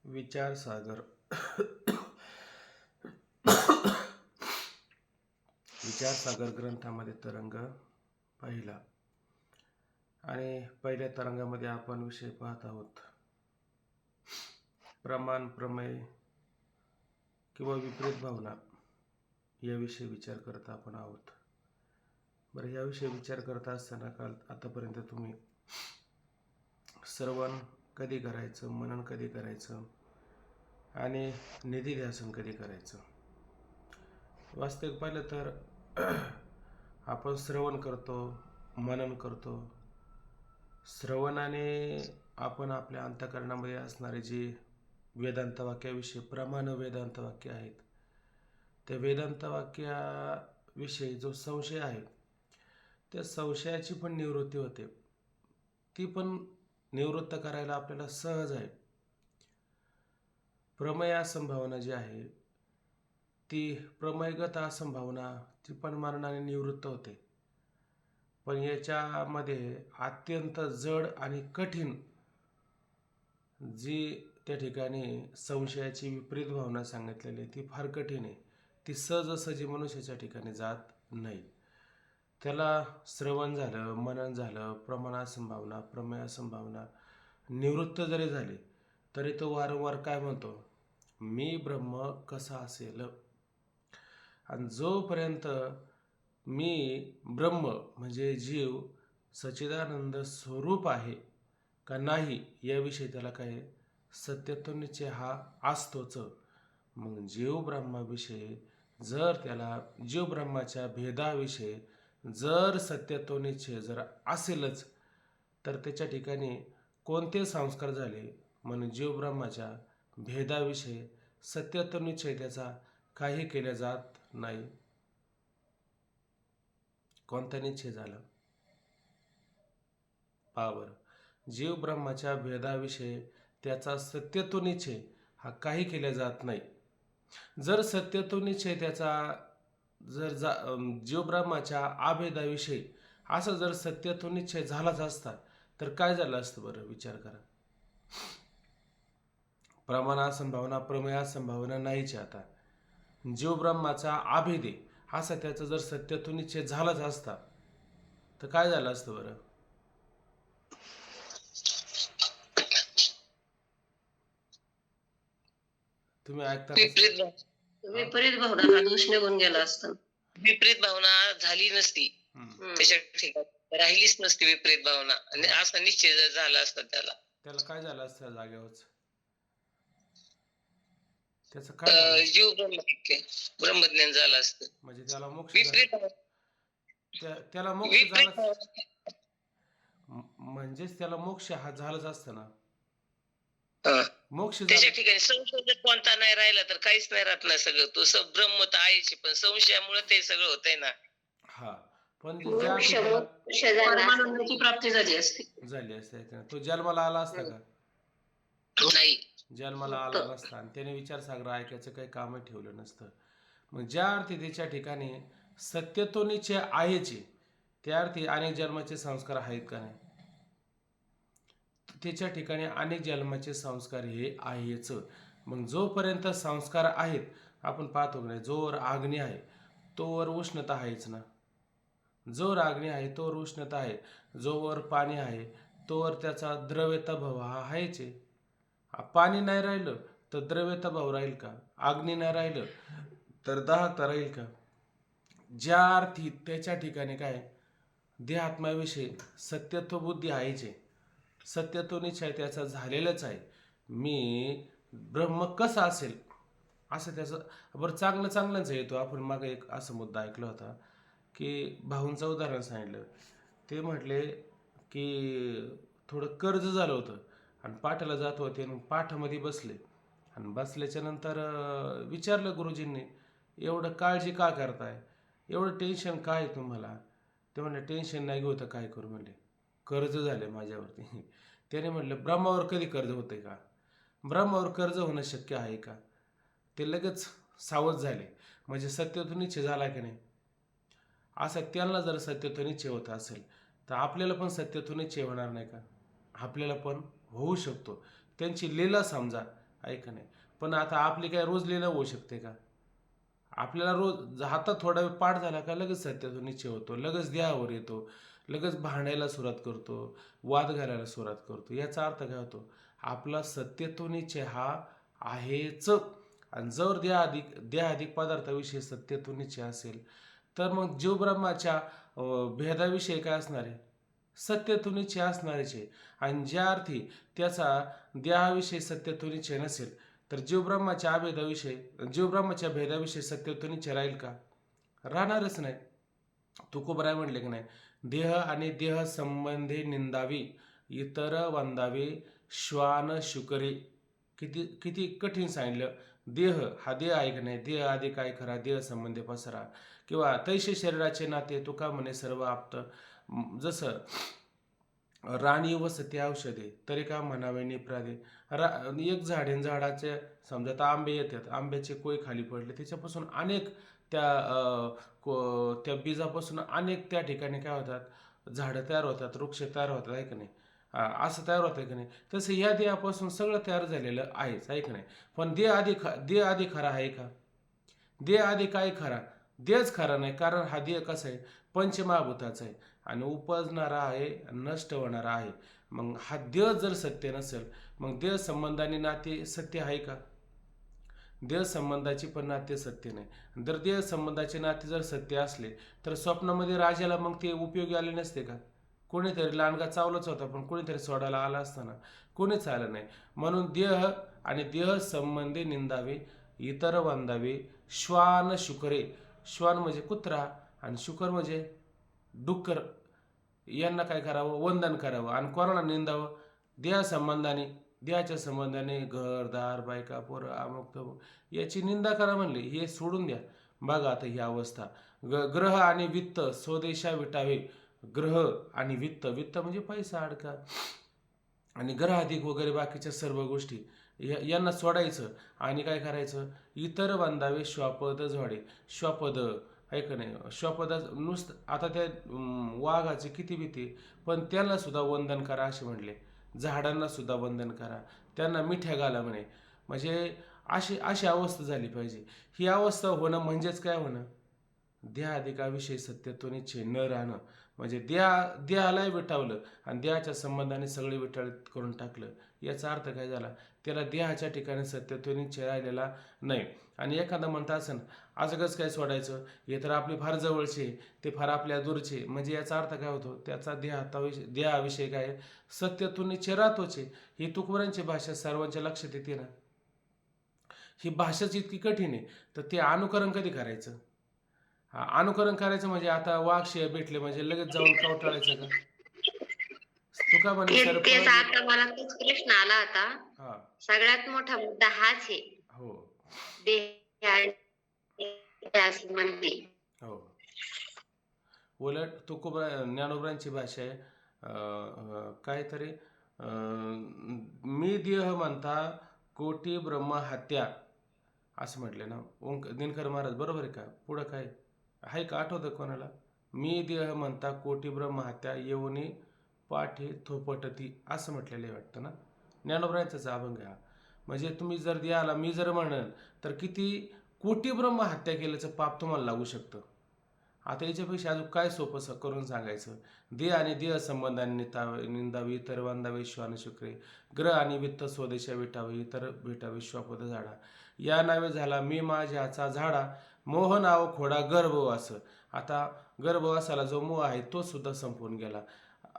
विचारसागर विचारसागर ग्रंथामध्ये तरंग पहिला आणि पहिल्या तरंगामध्ये आपण विषय पाहत आहोत प्रमाण, प्रमेय किंवा विपरीत भावना याविषयी विचार करत आपण आहोत. बरं, याविषयी विचार करत असताना काल आतापर्यंत तुम्ही श्रवण कधी करायचं, मनन कधी करायचं आणि निधिध्यासन कधी करायचं. वास्तविक पाहिलं तर आपण श्रवण करतो, मनन करतो. श्रवणाने आपण आपल्या अंतःकरणामध्ये असणारे जे वेदांत वाक्याविषयी प्रमाण वेदांत वाक्य आहेत, त्या वेदांत वाक्याविषयी जो संशय आहे त्या संशयाची पण निवृत्ती होते. ती पण निवृत्त करायला आपल्याला सहज आहे. प्रमेय असंभावना जी आहे ती प्रमेयगत असंभावना ती पण मरणाने निवृत्त होते. पण याच्यामध्ये अत्यंत जड आणि कठीण जी त्या ठिकाणी संशयाची विपरीत भावना सांगितलेली ती फार कठीण आहे. ती सहजासहजी मनुष्याच्या ठिकाणी जात नाही. त्याला श्रवण झालं, मनन झालं, प्रमाण संभावना, प्रमेय संभावना निवृत्त जरी झाली तरी तो वारंवार काय म्हणतो, मी ब्रह्म कसा असेल. आणि जोपर्यंत मी ब्रह्म म्हणजे जीव सच्चिदानंद स्वरूप आहे का नाही याविषयी त्याला काय सत्यत्व निश्चय हा असतोच. मग जीव ब्रह्माविषयी जर त्याला जीव ब्रह्माच्या भेदाविषयी जर सत्यत्व निश्चय जर असेलच तर त्याच्या ठिकाणी कोणते संस्कार झाले म्हणून जीव ब्रह्माच्या भेदाविषयी सत्यत्व निश्चय त्याचा काही केला जात नाही. कोणता निश्चय झाला पावर जीव ब्रह्माच्या भेदाविषयी त्याचा सत्यत्व निश्चय हा काही केला जात नाही. जर सत्यत्व निश्चय त्याचा जर जीव ब्रह्माच्या अभेदाविषयी असं जर सत्यत्व निश्चय झालाच असता तर काय झालं असतं बरं, विचार करा. प्रमाण संभावना, प्रमेय संभावना नाहीच. आता जीव ब्रह्माचा अभेद आहे असा त्याचा जर सत्यत्व निश्चय झालाच असता तर काय झालं असतं बरं. तुम्ही ऐकता विपरीत भावना हा दोष निघून गेला असता. विपरीत भावना झाली नसती, त्याच्या ठिकाणी राहिलीच नसती विपरीत भावना आणि असा निश्चय जर झाला असता त्याला काय झालं असतं जागेवरच, त्याचं काय जीव ब्रह्मज्ञान झालं असतं. म्हणजे त्याला मोक्ष त्याला मोक्ष झाला म्हणजेच त्याला मोक्ष हा झालाच असतं ना. मोक्ष त्याच्या ठिकाणी संशय कोणता नाही राहिला तर काहीच नाही राहत ना. सगळं तो सब ब्रह्म तर आहेच पण संशयामुळे ते सगळं होतंय ना. हा, पण परमानंदाची प्राप्ती झाली असते तो जन्माला आला असता का? नाही, जन्माला आला नसता आणि त्याने विचारसागर ऐकायचं काही कामही ठेवलं नसतं. मग ज्या अर्थी त्याच्या ठिकाणी सत्यत्व निश्चय आहेच त्या अर्थी अनेक जन्माचे संस्कार आहेत का नाही. त्याच्या ठिकाणी अनेक जन्माचे संस्कार हे आहेच. मग जोपर्यंत संस्कार आहेत आपण पाहतो की नाही, जोवर अग्नी आहे तोवर उष्णता आहेच ना. जोवर अग्नी आहे तोवर उष्णता आहे, जोवर पाणी आहे तोवर त्याचा द्रव्यता भाव हा आहेच. पाणी नाही राहिलं तर द्रव्यता भाव राहील का? अग्नी नाही राहिलं तर दाहता राहील का? ज्या अर्थी त्याच्या ठिकाणी काय देहात्म्याविषयी सत्यत्व बुद्धी आहेच, सत्यत्व निश्चय त्याचा झालेलाच आहे. मी ब्रह्म कसा असेल असं त्याचं. बरं, चांगलंच येतो. आपण मागे एक असा मुद्दा ऐकला होता की भाऊंचं उदाहरण सांगितलं. ते म्हटले की थोडं कर्ज झालं होतं आणि पाठाला जात होते आणि पाठामध्ये बसले आणि बसल्याच्या नंतर विचारलं गुरुजींनी, एवढं काळजी का करताय, एवढं टेन्शन काय आहे तुम्हाला? ते म्हणले टेन्शन नाही घेऊ तर काय करू, म्हणले कर्ज झाले माझ्यावरती. त्याने म्हटलं ब्रह्मावर कधी कर्ज होते का? ब्रह्मावर कर्ज होणं शक्य आहे का? ते लगेच सावध झाले. म्हणजे सत्यत्व निश्चय झाला की नाही. असं त्यांना जर सत्यत्व निश्चय होत असेल तर आपल्याला पण सत्यत्व निश्चय होणार नाही का? आपल्याला पण होऊ शकतो. त्यांची लीला समजा ऐका नाही. पण आता आपली काय रोज लिहिणं होऊ शकते का? आपल्याला रोज हातात थोडा वेळ पाठ झाला का लगेच सत्याचा निश्चय होतो, लगेच देहावर येतो, लगेच भांडायला सुरुवात करतो, वाद घालायला सुरुवात करतो. याचा अर्थ काय होतो? आपला सत्यत्व निश्चय हा आहेच. आणि जर देहाधिक पदार्थाविषयी सत्यत्व निश्चय असेल तर मग जीवब्रह्माच्या भेदाविषयी काय असणार आहे? सत्यत्व निश्चय असणारच आहे. आणि ज्या अर्थी त्याचा देहाविषयी सत्यत्व निश्चय नसेल तर जीवब्रह्माच्या भेदाविषयी सत्यत्व निश्चय राहील का? राहणारच नाही. तुकोबराय म्हणले की नाही, देह आणि देह संबंधी निंदावी, इतर वंदावे, श्वान शुकरे. किती किती कठीण सांगितलं. देह हा देह आहे की नाही, देह आधी काय खरा, देह संबंधी पसरा, किंवा तैसे शरीराचे नाते तुका म्हणे सर्व आप्त. जसं राणी वसते औषधे तरी का म्हणावे निप्रादे. एक झाडाचे समजा आता आंबे येतात, आंब्याचे कोय खाली पडले, त्याच्यापासून अनेक त्या बीजापासून अनेक त्या ठिकाणी काय होतात, झाडं तयार होतात, वृक्ष तयार होतात, आहे की नाही? असं तयार होतं की नाही? तसं या देहापासून सगळं तयार झालेलं आहेच, आहे की नाही? पण देह आधी खरा आहे का? देह आधी काय खरा? देहच खरा नाही. कारण हा देह कसा आहे? पंचमहाभूताचा आहे आणि उपजणारा आहे, नष्ट होणारा आहे. मग हा देह जर सत्य नसेल मग देह संबंधाने नाते सत्य आहे का? देह संबंधाची पण नाते सत्य नाही. जर देह संबंधाचे नाते जर सत्य असले तर स्वप्नामध्ये राजाला मग ते उपयोगी आले नसते का? कोणीतरी लांडगा चावलाच होता पण कोणीतरी सोडायला आला असताना कोणीच आलं नाही. म्हणून देह आणि देह संबंधी निंदावे, इतर वंदावे, श्वान शुकरे. श्वान म्हणजे कुत्रा आणि शुकर म्हणजे डुक्कर. यांना काय करावं? वंदन करावं. आणि कोणाला निंदावं? देहाच्या संबंधाने घरदार, बायका, पोरं, अमुक तमुक याची निंदा करा म्हणले. हे सोडून द्या. बघा आता ही अवस्था. ग्रह आणि वित्त स्वदेशा विटावे. ग्रह आणि वित्त, वित्त म्हणजे पैसा अडका, आणि ग्रहाधिक वगैरे बाकीच्या सर्व गोष्टी यांना सोडायचं. आणि काय करायचं? इतर बांधावे श्वापद झाडे. श्वापद आहे का नाही? श्वापदा नुसतं आता त्या वाघाची किती भीती, पण त्यांना सुद्धा वंदन करा असे म्हणले. झाडांना सुद्धा वंदन करा, त्यांना मिठ्या घाला म्हणे. म्हणजे अशी अशी अवस्था झाली पाहिजे. ही अवस्था होणं म्हणजेच काय होणं? देहाधिकाविषयी सत्यत्व निश्चय न राहणं. म्हणजे देहालाही विटावलं आणि देहाच्या संबंधाने सगळे विटाळीत करून टाकलं. याचा अर्थ काय झाला? त्याला देहाच्या ठिकाणी सत्यत्व निश्चय राहिलेला नाही. आणि एखादा म्हणता असेल असं काय सोडायचं, हे तर आपले फार जवळचे, ते फार आपल्या दूरचे. म्हणजे याचा अर्थ काय होतो? त्याचा देहाविषयी काय सत्यत्व निश्चय राहतोच. ही तुकवरांची भाषा सर्वांच्या लक्षात येते ना. ही भाषाच इतकी कठीण आहे तर ते अनुकरण कधी करायचं? अनुकरण करायचं म्हणजे आता वाघ शिळे भेटले म्हणजे लगेच जाऊन कवटाळायचं का? तुका म्हणे तेच आता मला तोच प्रश्न आला होता. हा, सगळ्यात मोठा मुद्दा हाच आहे. हो म्हणजे हो. उलट ज्ञानोबरांची भाषा आहे काहीतरी मी देह म्हणता कोटी ब्रह्म हत्या असं म्हटले ना दिनकर महाराज. बरोबर आहे का? पुढं काय आहे का? आठवतं कोणाला? मी देह म्हणता कोटी ब्रह्म हत्या येऊनी पाठी थोपटती असं म्हटलेलं आहे वाटतं ना. ज्ञानोबरांचाच अभंग हा. म्हणजे तुम्ही जर देहाला मी जर म्हणन तर किती कोटी ब्रह्म हत्या केल्याचं पाप तुम्हाला लागू शकतं. आता याच्यापेक्षा अजून काय सोपं करून सांगायचं? देह आणि देह संबंधाने निंदावी, इतर वंदावे श्वान शुक्रे. ग्रह आणि वित्त स्वदेशा विटावे, इतर भेटावे श्वापद झाडा. या नावे झाला मी माझ्याचा झाडा, मोह नाव खोडा गर्भवास. आता गर्भवासाला जो मोह आहे तो सुद्धा संपून गेला.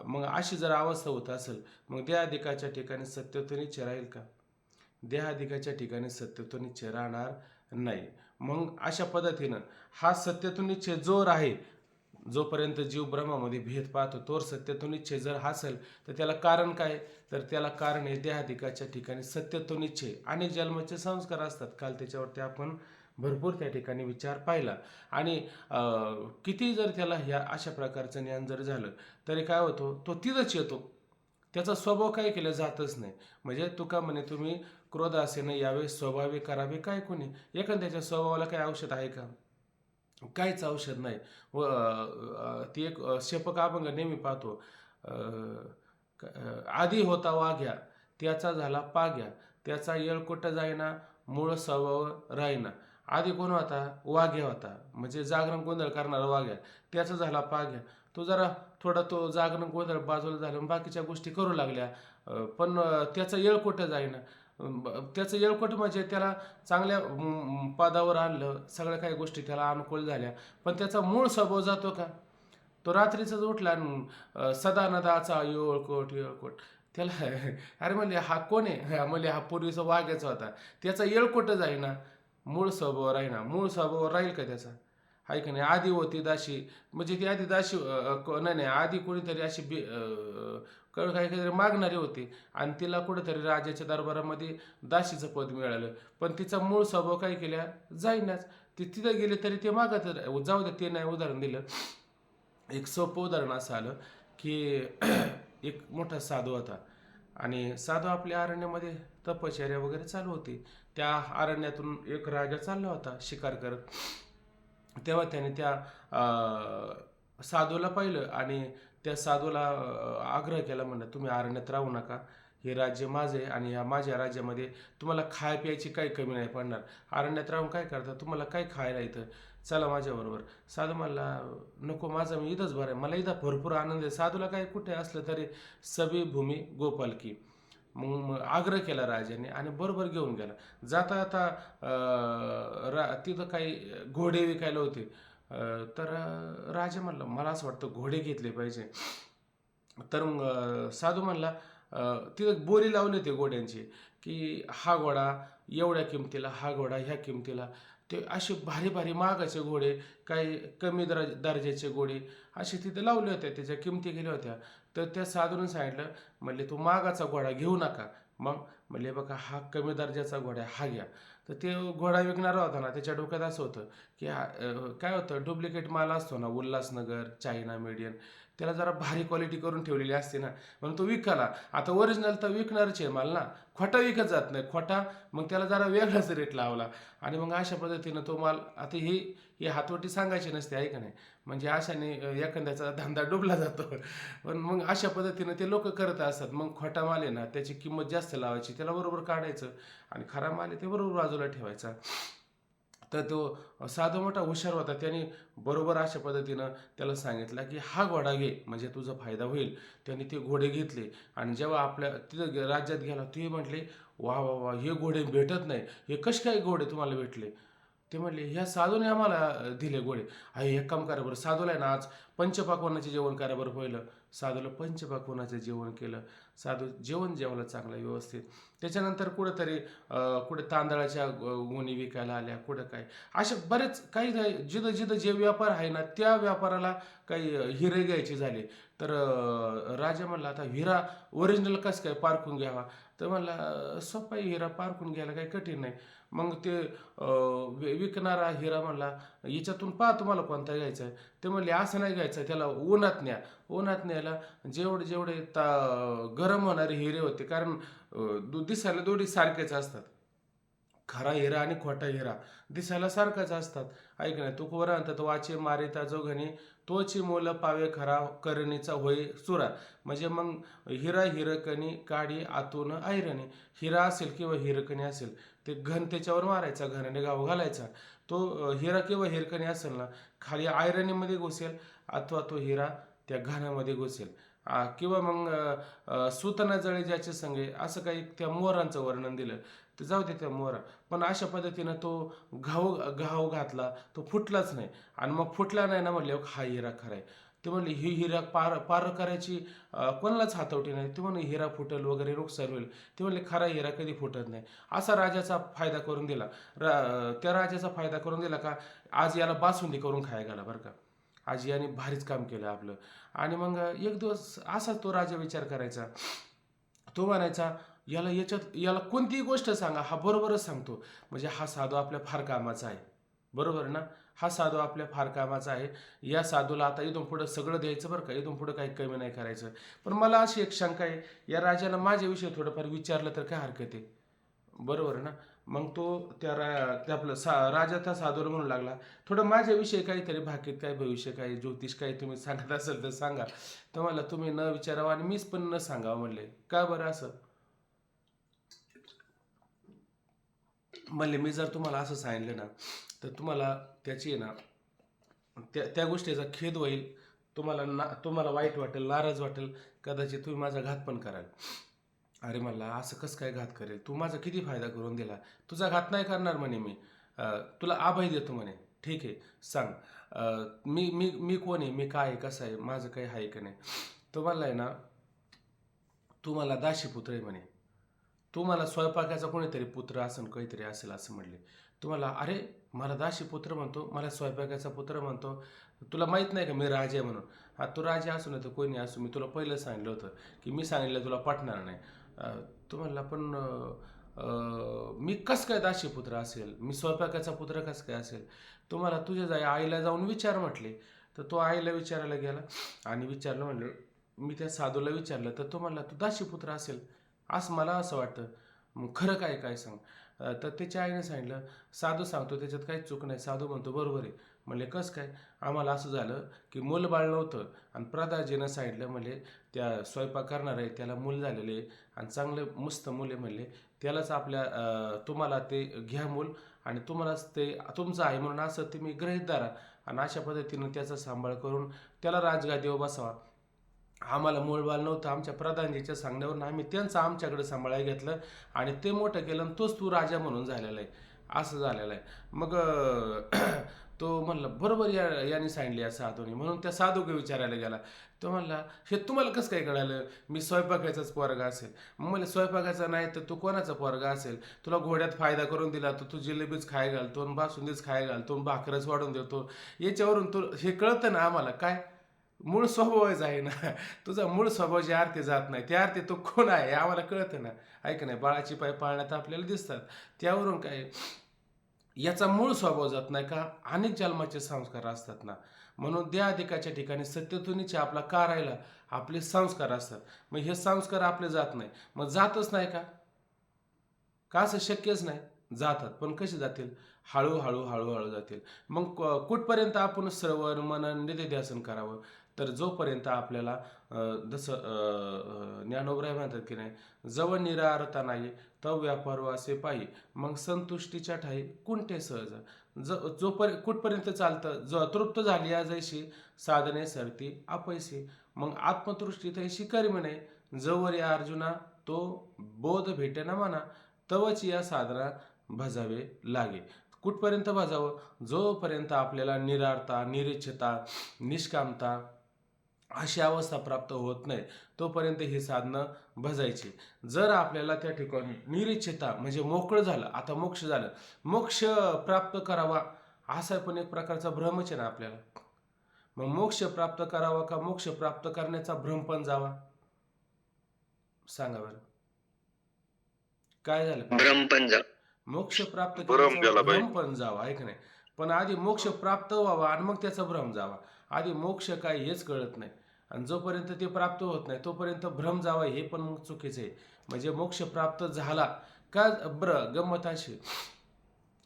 मग अशी जर अवस्था होत असेल मग देहाधिकाच्या ठिकाणी सत्यत्व निश्चय राहील का? देहाधिकाच्या ठिकाणी सत्यत्व निश्चय राहणार नाही. मग अशा पद्धतीनं हा सत्यत्व निश्चय जोर आहे, जोपर्यंत जीव ब्रह्मामध्ये भेद पाहतो तोर सत्यत्व निश्चय जर असेल तर त्याला कारण काय? तर त्याला कारण आहे देहाधिकाच्या ठिकाणी सत्यत्व निश्चय. अनेक जन्माचे संस्कार असतात. काल त्याच्यावरती आपण भरपूर त्या ठिकाणी विचार पाहिला. आणि किती जर त्याला ह्या अशा प्रकारचं ज्ञान जर झालं तरी काय होतो? तो तिथंच येतो. त्याचा स्वभाव काय केला जातच नाही. म्हणजे तुका म्हणे तुम्ही क्रोध असे न यावे स्वभावे करावे काय कोणी. एखाद्याच्या स्वभावाला काही औषध आहे का? काहीच औषध नाही. व ती एक शेपक अभंग नेहमी पाहतो. आधी होता वाघ्या त्याचा झाला पाग्या, त्याचा येळकोट जाईना, मूळ स्वभाव राहीना. आधी कोण होता? वाघ्या होता, म्हणजे जागरण गोंधळ करणारा वाघ्या. त्याचा झाला पाघ्या. तो जरा थोडा तो जागरण गोंधळ बाजूला झाला, बाकीच्या गोष्टी करू लागल्या, पण त्याचं येळकोट जाईना. त्याचं येळकोट म्हणजे त्याला चांगल्या पदावर आणलं, सगळ्या काही गोष्टी त्याला अनुकूल झाल्या, पण त्याचा मूळ स्वभाव जातो का? तो रात्रीचाच उठला आणि सदानदाचा येळकोट येळकोट. त्याला अरे म्हणले हा कोण आहे? म्हणले हा पूर्वीचा वाघ्याचा होता. त्याचा येळकोट जाईना, मूळ स्वभाव राहीना. मूळ स्वभाव राहील का त्याचा? आहे का नाही? आधी होती दाशी, म्हणजे ती आधी दाशी नाही नाही, आधी कोणीतरी अशी काही काहीतरी मागणारी होती आणि तिला कुठेतरी राजाच्या दरबारामध्ये दाशीचं पद मिळालं, पण तिचा मूळ स्वभाव काय केल्या जाईनाच. ती तिथं गेली तरी ते मागत जाऊ दे. ते नाही उदाहरण दिलं. एक सोपं उदाहरण असं आलं की एक मोठा साधू होता आणि साधू आपल्या अरण्यामध्ये तपश्चर्या वगैरे चालू होती. त्या अरण्यातून एक राजा चालला होता शिकार करत. तेव्हा त्याने त्या साधूला पाहिलं आणि त्या साधूला आग्रह केला, म्हणलं तुम्ही अरण्यात राहू नका, हे राज्य माझं आहे आणि या माझ्या राज्यामध्ये तुम्हाला खाय प्यायची काही कमी नाही पडणार. अरण्यात राहून काय करता? तुम्हाला काय खायला इथं, चला माझ्याबरोबर. साधू म्हणला नको, माझं मी इथंच बरं आहे, मला इथं भरपूर आनंद आहे. साधूला काय कुठे असलं तरी सभी भूमी गोपालकी. मग आग्रह केला राजाने आणि बरोबर घेऊन गेला. जाता आता तिथं काही घोडे विकायला होते, तर राजा म्हणला मला असं वाटतं घोडे घेतले पाहिजे. तर मग साधू म्हणला तिथं बोली लावली होती घोड्यांची, की हा घोडा एवढ्या किमतीला, हा घोडा ह्या किमतीला. ते असे भारी भारी महागाचे घोडे, काही कमी दर्जाचे घोडे असे तिथे लावले होते, त्याच्या किमती गेल्या होत्या. तर त्या साधूने सांगितलं, म्हणले तू महागाचा घोडा घेऊ नका. मग म्हणले बघा हा कमी दर्जाचा घोडा हा घ्या. तर ते घोडा विकणारा होता ना, त्याच्या डोक्यात असं होतं की काय होतं, डुप्लिकेट माल असतो ना, उल्हासनगर, चायना, मीडियन, त्याला जरा भारी क्वालिटी करून ठेवलेली असते ना, म्हणून तो विकाला. आता ओरिजिनल तर विकणारच आहे माल ना, खोटा विकत जात नाही. खोटा मग त्याला जरा वेगळाच रेट लावला आणि मग अशा पद्धतीनं तो माल, आता ही हातवटी सांगायची नसते, आहे का नाही, म्हणजे अशाने एखाद्याचा धंदा डुबला जातो. पण मग अशा पद्धतीनं ते लोक करत असतात. मग खोटा माल आहे ना, त्याची किंमत जास्त लावायची, त्याला बरोबर काढायचं आणि खरा माल आहे ते बरोबर बाजूला ठेवायचा. तर तो साधा मोठा हुशार होता, त्याने बरोबर अशा पद्धतीनं त्याला सांगितलं की हा घोडा घे म्हणजे तुझा फायदा होईल. त्याने ते घोडे घेतले आणि जेव्हा आपल्या तिथं राज्यात गेला, ते म्हटले वा वा वा, हे घोडे भेटत नाही, हे कसे काय घोडे तुम्हाला भेटले? ते म्हणले ह्या साधूने आम्हाला दिले घोडे. आहे एक काम करा बरं, साधूला आहे ना आज पंचपाकवानाचे जेवण करा बरं. पहिलं साधूला पंचपाकवानाचं जेवण केलं. साधू जेवण जेवलं चांगलं व्यवस्थित. त्याच्यानंतर कुठंतरी कुठे तांदळाच्या गोणी विकायला आल्या, कुठं काय, असे बरेच काही काही जिथं जिथं जे व्यापार आहे ना, त्या व्यापाराला काही हिरे घ्यायचे झाले. तर राजा म्हणला आता हिरा ओरिजिनल कसं काय पारखून घ्यावा? तर म्हणला सोपा आहे, हिरा पारखून घ्यायला काही कठीण नाही. मग ते विकणारा हिरा म्हणला याच्यातून पहा तुम्हाला कोणता घ्यायचा आहे. ते म्हणले असं नाही घ्यायचं, त्याला उन्हात न्या. उन्हात न्यायला जेवढे जेवढे गरम होणारे हिरे होते, कारण दिसायला दोन्ही सारखेच असतात. खरा हिरा आणि खोटा हिरा दिसायला सारखाच असतात, ऐक नाही. तू कोरा म्हणतात वाचे मारिता जो घणी, तोची मोल पावे खरा करणीचा होय सुरा. म्हणजे मग हिरा हिरकणी काढी आतून ऐरणी. हिरा असेल किंवा हिरकणी असेल, ते घन त्याच्यावर मारायचा, घनाने गाव घालायचा. तो हिरा किंवा हिरकणी असेल ना, खाली आयरनीमध्ये घुसेल अथवा तो हिरा त्या घाण्यामध्ये घुसेल. किंवा मग सुतना जळे ज्याचे संगे, असं काही त्या मोरांचं वर्णन दिलं. तर जाऊ दे त्या मोरा. पण अशा पद्धतीनं तो घाव घातला, तो फुटलाच नाही. आणि मग फुटला नाही ना म्हणल्यावर हा हिरा खरा आहे. ते म्हणले ही हिरा पार करायची कोणालाच हातवटी नाही. ते म्हणले हिरा फुटेल वगैरे, नुकसान होईल. ते म्हणले खरा हिरा कधी फुटत नाही. असा राजाचा फायदा करून दिला. त्या राजाचा फायदा करून दिला का आज याला बासुंदी करून खायला घाला बरं का. आज याने भारीच काम केलं आपलं. आणि मग एक दिवस असाच तो राजा विचार करायचा. तो म्हणायचा याला कोणतीही गोष्ट सांगा हा बरोबरच सांगतो, म्हणजे हा साधू आपल्या फार कामाचा आहे. बरोबर ना, हा साधू आपल्या फार कामाचा आहे. या साधूला आता इथून पुढं सगळं द्यायचं बरं का, इथून पुढं काही कमी नाही करायचं. पण मला अशी एक शंका आहे, या राजाला माझ्याविषयी थोडंफार विचारलं तर काय हरकत आहे? बरोबर ना. मग तो त्या आपलं राजा त्या साधूला म्हणू लागला थोडं माझ्याविषयी काहीतरी भाकीत काय, भविष्य काय, ज्योतिष काय तुम्ही सांगत असेल तर सांगा. तर मला तुम्ही न विचारावं आणि मीच पण न सांगावं म्हणले. का बरं असं? म्हणले मी जर तुम्हाला असं सांगितलं ना तर तुम्हाला त्याची आहे ना त्या गोष्टीचा खेद होईल, तुम्हाला वाईट वाटेल, नाराज वाटेल, कदाचित तुम्ही माझा घात पण कराल. अरे म्हणला असं कसं काय घात करेल, तू माझा किती फायदा करून दिला, तुझा घात नाही करणार म्हणे मी, तुला अभय देतो म्हणे. ठीक आहे सांग, मी मी मी कोण आहे, मी काय आहे, कसं आहे, माझं काही आहे का नाही. तो म्हणला आहे ना तू मला दाशीपुत्र आहे म्हणे, तू मला स्वयंपाकाचा कोणीतरी पुत्र असेल, काहीतरी असेल असं म्हणले. तुम्हाला अरे मला दाशीपुत्र म्हणतो, मला स्वयंपाकाचा पुत्र म्हणतो, तुला माहीत नाही का मी राजा आहे म्हणून. हा तू राजा असू नाही तर कोणी असू, मी तुला पहिलं सांगितलं होतं की मी सांगितलं तुला पटणार नाही. तू म्हणला पण मी कसं काय दाशीपुत्र असेल, मी स्वयंपाकाचा पुत्र कसं काय असेल. तुम्हाला तुझ्या आईला जाऊन विचार म्हटले. तर तो आईला विचारायला गेला आणि विचारलं, म्हणलं मी त्या साधूला विचारलं तर तो म्हणला तू दाशीपुत्र असेल असं मला असं वाटतं. मग खरं काय काय सांग. तर त्याच्या आईने सांगितलं. साधू सांगतो त्याच्यात काहीच चूक नाही. साधू म्हणतो बरोबर आहे. म्हणले कसं काय. आम्हाला असं झालं की मूलबाळ नव्हतं आणि प्रदाजीनं सांगितलं, म्हणले त्या स्वयंपाक करणार आहे त्याला मूल झालेले आणि चांगले मस्त मूल आहे, म्हणले त्यालाच तुम्हाला ते घ्या मूल आणि तुम्हालाच ते तुमचं आहे म्हणून असं ते मी गृहीत धरा आणि अशा पद्धतीनं त्याचा सांभाळ करून त्याला राजगादीवर बसावा. आम्हाला मूळबाळ नव्हतं, आमच्या प्रधानजीच्या सांगण्यावरून आम्ही त्यांचं आमच्याकडे सांभाळायला घेतलं आणि ते मोठं केलं आणि तोच तू राजा म्हणून झालेला आहे, असं झालेलं आहे. मग तो म्हणला बरोबर यांनी सांगितले या साधूने. म्हणून त्या साधूला विचारायला गेला. तो म्हणला हे तुम्हाला कसं काय कळालं मी स्वयंपाकाचाच पोरगा असेल. मग मला स्वयंपाकाचा नाही तर तू कोणाचा पोरगा असेल. तुला घोड्यात फायदा करून दिला तर तू जिलेबीच खाय घालतो, बासुंदीच खाय घालतो, भाकरच वाढून देतो. याच्यावरून तू हे कळतं ना आम्हाला काय मूळ स्वभावच आहे ना. तुझा मूळ स्वभाव जे आरती जात नाही त्या आरती तो कोण आहे आम्हाला कळतं ना. ऐक नाही, बाळाची पाय पाळण्यात आपल्याला दिसतात, त्यावरून काय याचा मूळ स्वभाव जात नाही का. अनेक जन्माचे संस्कार असतात ना. म्हणून त्या अधिकाच्या ठिकाणी सत्यतुनीचे आपला का राहिला आपले संस्कार असतात. मग हे संस्कार आपले जात नाही, मग जातच नाही का असं शक्यच नाही. जातात पण कसे जातील, हळूहळू हळूहळू जातील. मग कुठपर्यंत आपण श्रवण मनन निधिध्यासन करावं. तर जोपर्यंत आपल्याला जसं ज्ञानोबराय म्हणतात की नाही, जव निरारता नाही तव व्यापार असे पायी मग संतुष्टीच्या ठाई कुंठे सहज. कुठपर्यंत चालतं, तृप्त झाली या जैशी साधने सरती अपैसी. मग आत्मतृष्टी तैशी करी म्हणे, जवर या अर्जुना तो बोध भेटेना म्हणा तवच या साधना भजावे लागे. कुठपर्यंत भजावं, जोपर्यंत आपल्याला निरारता निरीच्छता निष्कामता अशी अवस्था प्राप्त होत नाही तोपर्यंत ही साधनं भजायची. जर आपल्याला त्या ठिकाणी निरीच्छता म्हणजे मोकळं झालं, आता मोक्ष झालं, मोक्ष प्राप्त करावा असा पण एक प्रकारचा भ्रमच आहे ना आपल्याला. मग मोक्ष प्राप्त करावा का मोक्ष प्राप्त करण्याचा भ्रम पण जावा, सांगा बरं काय झालं. भ्रम पण जा, मोक्ष प्राप्त केल्याचा भ्रम पण जावा, ऐक नाही. पण आधी मोक्ष प्राप्त व्हावा आणि मग त्याचा भ्रम जावा. आधी मोक्ष काय हेच कळत नाही आणि जोपर्यंत ते प्राप्त होत नाही तोपर्यंत भ्रम जावा हे पण मग चुकीचं आहे. म्हणजे मोक्ष प्राप्त झाला का बरं गंमत अशी.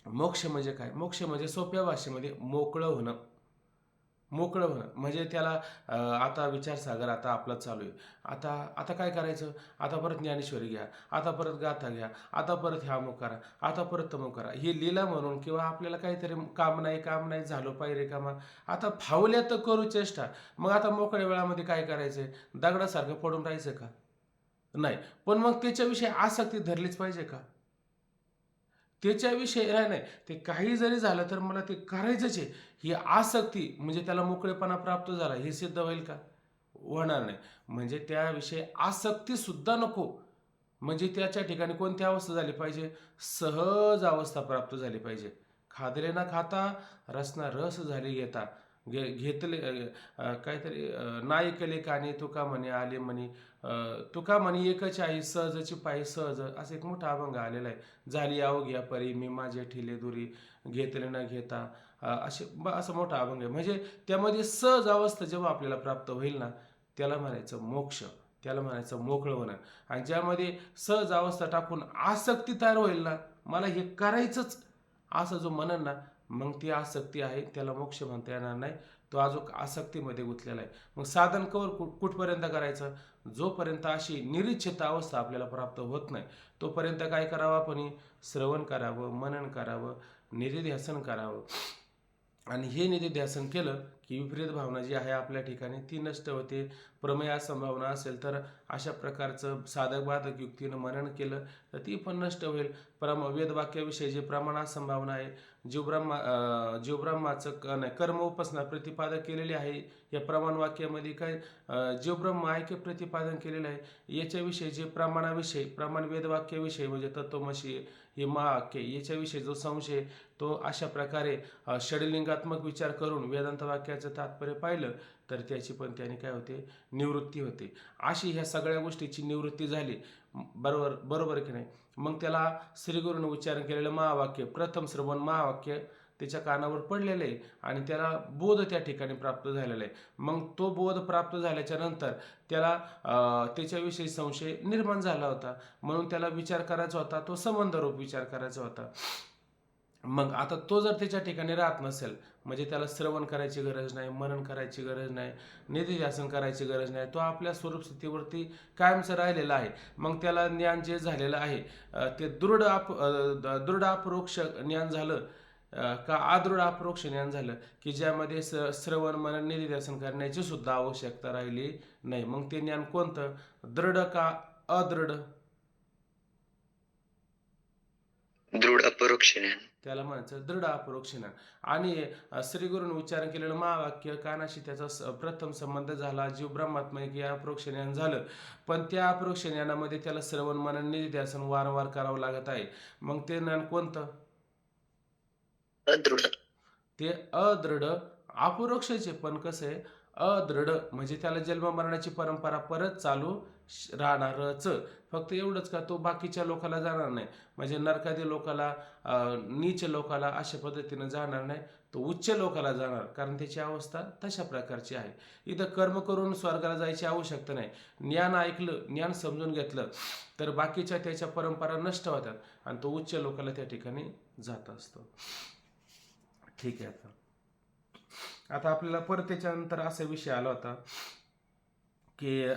मोक्ष म्हणजे काय, मोक्ष म्हणजे सोप्या भाषेमध्ये मोकळं होणं. मोकळं होणं म्हणजे त्याला आता विचारसागर आता आपला चालू आहे. आता आता काय करायचं, आता परत ज्ञानेश्वरी घ्या, आता परत गाथा घ्या, आता परत ह्या अमुक करा, आता परत तमुक करा, ही लीला म्हणून किंवा आपल्याला काहीतरी काम नाही झालो पाहिजे कामा, आता फावल्या तर करू चेष्टा. मग आता मोकळ्या वेळामध्ये काय करायचंय, दगडासारखं पडून राहायचं का नाही. पण मग त्याच्याविषयी आसक्ती धरलीच पाहिजे का, त्याच्याविषयी नाही ते काही जरी झालं तर मला ते करायचंच आहे ही आसक्ती म्हणजे त्याला मोकळेपणा प्राप्त झाला हे सिद्ध होईल का, होणार नाही. म्हणजे त्याविषयी आसक्ती सुद्धा नको. म्हणजे त्याच्या ठिकाणी कोणती अवस्था झाली पाहिजे, सहज अवस्था प्राप्त झाली पाहिजे. खादले ना खाता रसना रस झाली घेता घेतले काहीतरी नाही केले काने तुका म्हणे आले म्हणे, तुका म्हणे एकच आई सहजची पायी सहज असं एक मोठा अभंग आलेला आहे. झाली आहो घ्या परी मी माझे ठेले दुरी घेतले न घेता, असं मोठा अभंग आहे. म्हणजे त्यामध्ये सहज अवस्था जेव्हा आपल्याला प्राप्त होईल ना त्याला म्हणायचं मोक्ष, त्याला म्हणायचं मोकळं होणं. आणि ज्यामध्ये सहज अवस्था टाकून आसक्ती तयार होईल ना, मला हे करायचंच असं जो म्हणन ना, मग ती आसक्ती आहे त्याला मोक्ष म्हणता येणार नाही. तो अजून आसक्तीमध्ये गुंतलेला आहे. मग साधन कुठपर्यंत करायचं? जोपर्यंत अशी निरीच्छित अवस्था आपल्याला प्राप्त होत नाही तोपर्यंत काय करावं? आपण श्रवण करावं, मनन करावं, निधिध्यासन करावं. आणि हे निधिध्यासन केलं की विपरीत भावना जी आहे आपल्या ठिकाणी ती नष्ट होते. प्रमेय संभावना असेल तर अशा प्रकारचं साधक बाधक युक्तीनं मनन केलं तर ती पण नष्ट होईल. वेदवाक्याविषयी जे प्रमाणात संभावना आहे, जीवब्रह्माचं नाही कर्म उपासना प्रतिपादन केलेली आहे. या प्रमाण वाक्यामध्ये काय जीवब्रह्म ऐक्य प्रतिपादन केलेलं आहे. याच्याविषयी जे प्रमाणाविषयी प्रमाण वेदवाक्याविषयी म्हणजे तत्त्वमसी हे महावाक्य याच्याविषयी जो संशय तो अशा प्रकारे षडलिंगात्मक विचार करून वेदांत वाक्याचं तात्पर्य पाहिलं तर त्याची पण त्याने काय होते? निवृत्ती होते. अशी ह्या सगळ्या गोष्टीची निवृत्ती झाली. बरोबर की नाही? मग त्याला श्रीगुरूने उच्चारण केलेलं महावाक्य प्रथम श्रवण महावाक्य त्याच्या कानावर पडलेलं आहे आणि त्याला बोध त्या ठिकाणी प्राप्त झालेला आहे. मग तो बोध प्राप्त झाल्याच्या नंतर त्याला त्याच्याविषयी संशय निर्माण झाला होता म्हणून त्याला विचार करायचा होता, तो संबंधरूप विचार करायचा होता. मग आता तो जर त्याच्या ठिकाणी राहत नसेल म्हणजे त्याला श्रवण करायची गरज नाही, मनन करायची गरज नाही, निधिध्यासन करायची गरज नाही, तो आपल्या स्वरूप स्थितीवरती कायमचं राहिलेला आहे. मग त्याला ज्ञान जे झालेलं आहे ते दृढ अपरोक्ष ज्ञान झालं का अदृढ अपरोक्ष ज्ञान झालं की ज्यामध्ये श्रवण मनन निधिध्यासन करण्याची सुद्धा आवश्यकता राहिली नाही. मग ते ज्ञान कोणतं? दृढ का अदृढ? दृढ अपरोक्ष ज्ञान त्याला म्हणायचं दृढ अपरोक्ष ज्ञान. आणि श्रीगुरूने उच्चारण केलेलं महावाक्य कानाशी त्याचा प्रथम संबंध झाला, जीव ब्रह्मात्मक या अपरोक्ष ज्ञान झालं. पण त्या अपरोक्ष ज्ञानामध्ये त्याला श्रवण मनन निधिध्यासन वारंवार करावं लागत आहे. मग ते ज्ञान कोणतं? अदृढ. ते अदृढ अपरोक्षचे. पण कसं आहे? अदृढ म्हणजे त्याला जन्म मरणाची परंपरा परत चालू राहणारच. फक्त एवढंच का तो बाकीच्या लोकाला जाणार नाही म्हणजे नरकादी लोकाला नीच लोकाला अशा पद्धतीनं जाणार नाही, तो उच्च लोकाला जाणार कारण त्याची अवस्था तशा प्रकारची आहे. इथं कर्म करून स्वर्गाला जायची आवश्यकता नाही. ज्ञान ऐकलं, ज्ञान समजून घेतलं तर बाकीच्या त्याच्या परंपरा नष्ट होतात आणि तो उच्च लोकाला त्या ठिकाणी जात असतो. ठीक आहे. आता आपल्याला परत त्याच्यानंतर असा विषय आला होता की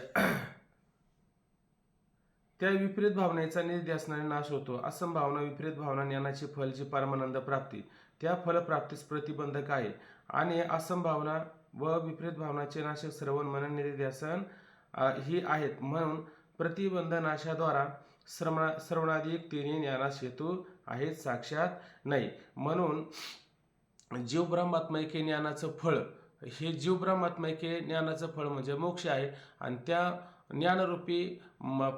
त्या विपरीत भावनेचा निधिध्यासनाने नाश होतो. असंभावना विपरीत भावना ज्ञानाची फल जी परमानंद प्राप्ती त्या फलप्राप्तीस प्रतिबंधक आहे आणि असंभावना व विपरीत भावनाचे नाशक श्रवण मनन निधिध्यासन ही आहेत. म्हणून प्रतिबंध नाशाद्वारा श्रवणादी युक्तीने ज्ञानास हेतू आहेत, साक्षात नाही. म्हणून जीव ब्रह्मात्मैक्य ज्ञानाचं फळ हे जीव ब्रह्मात्मैक्य ज्ञानाचं फळ म्हणजे मोक्ष आहे आणि त्या ज्ञानरूपी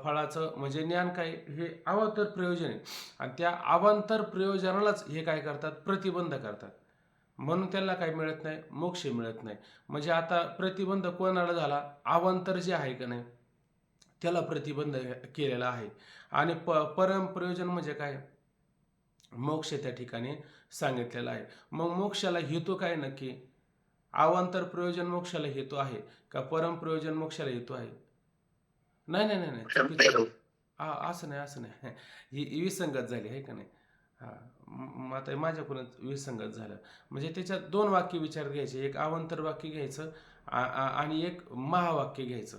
फळाचं म्हणजे ज्ञान काय? हे अवांतर प्रयोजन आहे आणि त्या अवांतर प्रयोजनालाच हे काय करतात? प्रतिबंध करतात. म्हणून त्याला काय मिळत नाही? मोक्ष मिळत नाही. म्हणजे आता प्रतिबंध कोणाला झाला? अवांतर जे आहे का नाही त्याला प्रतिबंध केलेला आहे. आणि परम प्रयोजन म्हणजे काय? मोक्ष त्या ठिकाणी सांगितलेला आहे. मग मोक्षाला हेतू काय नक्की? अवांतर प्रयोजन मोक्षाला हेतू आहे का परम प्रयोजन मोक्षाला हेतू आहे? नाही नाही नाही नाही असं नाही ही विसंगत झाली आहे का नाही? आता माझ्याकडूनच विसंगत झालं. म्हणजे त्याच्यात दोन वाक्य विचार घ्यायचे, एक अवांतर वाक्य घ्यायचं आणि एक महावाक्य घ्यायचं.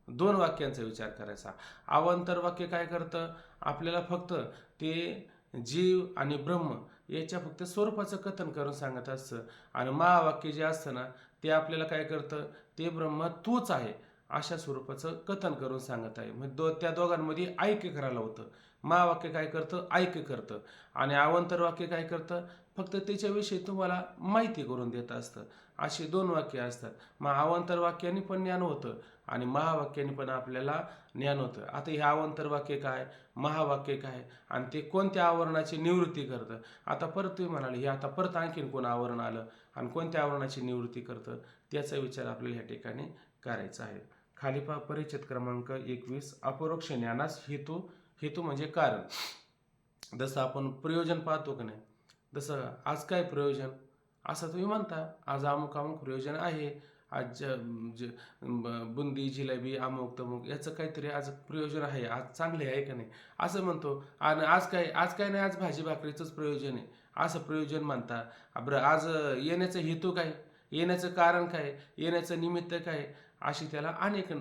दोन वाक्यांचा विचार करायचा. अवांतर वाक्य काय करतं? आपल्याला फक्त ते जीव आणि ब्रह्म याच्या फक्त स्वरूपाचं कथन करून सांगत असतं आणि महावाक्य जे असतं ना ते आपल्याला काय करतं? ते ब्रह्म तूच आहे अशा स्वरूपाचं कथन करून सांगत आहे. म्हणजे त्या दोघांमध्ये ऐक्य करायला होतं. महावाक्य काय करतं? ऐक्य करतं आणि अवांतर वाक्य काय करतं? फक्त त्याच्याविषयी तुम्हाला माहिती करून देत असतं. अशी दोन वाक्य असतात. मग अवांतर वाक्याने पण ज्ञान होतं आणि महावाक्याने पण आपल्याला ज्ञान होतं. आता हे अवांतर वाक्य काय, महावाक्य काय आणि ते कोणत्या आवरणाची निवृत्ती करतं? आता परत तुम्ही म्हणाले हे आता परत आणखीन कोण आवरण आलं आणि कोणत्या आवरणाची निवृत्ती करतं त्याचा विचार आपल्याला ह्या ठिकाणी करायचा आहे. खाली पहा परिच्छेद क्रमांक 21 अपरोक्ष ज्ञानास हेतू. हेतू म्हणजे कारण. जसं आपण प्रयोजन पाहतो का नाही, जसं आज काय प्रयोजन असं तुम्ही म्हणता, आज अमुक अमुक प्रयोजन आहे, आज बुंदी जिलेबी अमुक तमुक याचं काहीतरी आज प्रयोजन आहे, आज चांगले आहे का नाही असं म्हणतो. आणि आज काय नाही, आज भाजी भाकरीचंच प्रयोजन आहे असं प्रयोजन म्हणता. बरं आज येण्याचा हेतू काय? येण्याचं कारण काय, येण्याचं निमित्त काय, अशी त्याला अनेक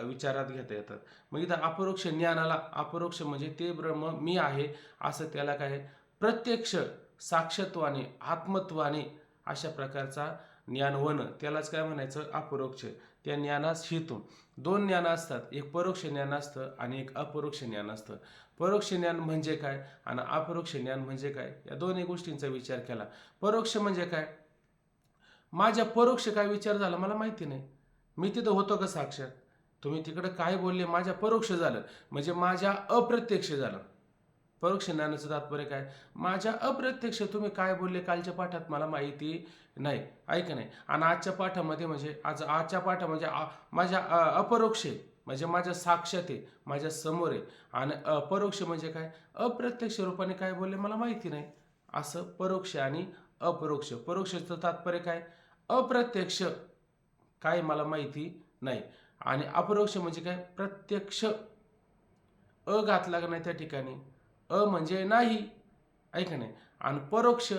विचारात घेता येतात. मग इथं अपरोक्ष ज्ञानाला, अपरोक्ष म्हणजे ते ब्रह्म मी आहे असं त्याला काय प्रत्यक्ष साक्षत्वाने आत्मत्वाने अशा प्रकारचा ज्ञान होणं, त्यालाच काय म्हणायचं अपरोक्ष. त्या ज्ञानास हेतू दोन ज्ञान असतात, एक परोक्ष ज्ञान असतं आणि एक अपरोक्ष ज्ञान असतं. परोक्ष ज्ञान म्हणजे काय आणि अपरोक्ष ज्ञान म्हणजे काय, या दोन्ही गोष्टींचा विचार केला. परोक्ष म्हणजे काय, माझ्या परोक्ष काय विचार झाला मला माहिती नाही, मी तिथं होतो का साक्षात, तुम्ही तिकडं काय बोलले माझ्या परोक्ष झालं म्हणजे माझ्या अप्रत्यक्ष झालं. परोक्ष ज्ञानाचं तात्पर्य काय, माझ्या अप्रत्यक्ष तुम्ही काय बोलले कालच्या पाठात मला माहिती नाही, ऐक नाही. आणि आजच्या पाठामध्ये म्हणजे आजच्या पाठा म्हणजे माझ्या अपरोक्ष आहे, म्हणजे माझ्या साक्षात आहे, माझ्या समोर आहे. आणि परोक्ष म्हणजे काय, अप्रत्यक्ष रूपाने काय बोलले मला माहिती नाही. असं परोक्ष आणि अपरोक्ष. परोक्षचं तात्पर्य काय, अप्रत्यक्ष काय मला माहिती नाही. आणि अपरोक्ष म्हणजे काय, प्रत्यक्ष अ घातला का नाही त्या ठिकाणी, अ म्हणजे नाही, ऐका नाही. आणि परोक्ष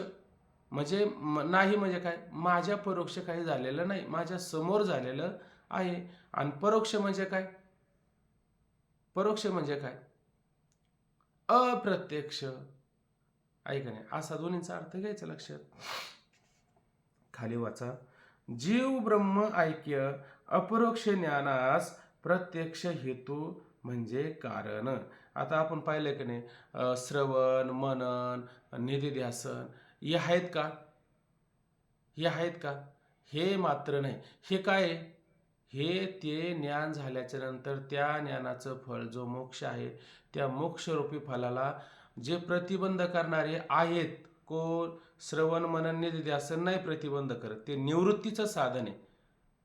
म्हणजे नाही म्हणजे काय, माझ्या परोक्ष काही झालेलं नाही, माझ्या समोर झालेलं आहे. आणि परोक्ष म्हणजे काय, परोक्ष म्हणजे काय, अप्रत्यक्ष, ऐका नाही. असा दोन्हीचा अर्थ घ्यायचा लक्षात. खाली वाचा, जीव ब्रह्म ऐक्य अपरोक्ष ज्ञानास प्रत्यक्ष हेतू म्हणजे कारण. आता आपण पाहिलं की नाही, श्रवण मनन निधिध्यासन हे आहेत का, हे आहेत का, हे मात्र नाही. हे काय आहे, हे ते ज्ञान झाल्याच्या नंतर त्या ज्ञानाचं फळ जो मोक्ष आहे, त्या मोक्षरूपी फलाला जे प्रतिबंध करणारे आहेत, कोण, श्रवण मनन निधिध्यासन नाही प्रतिबंध करत, ते निवृत्तीचं साधन आहे.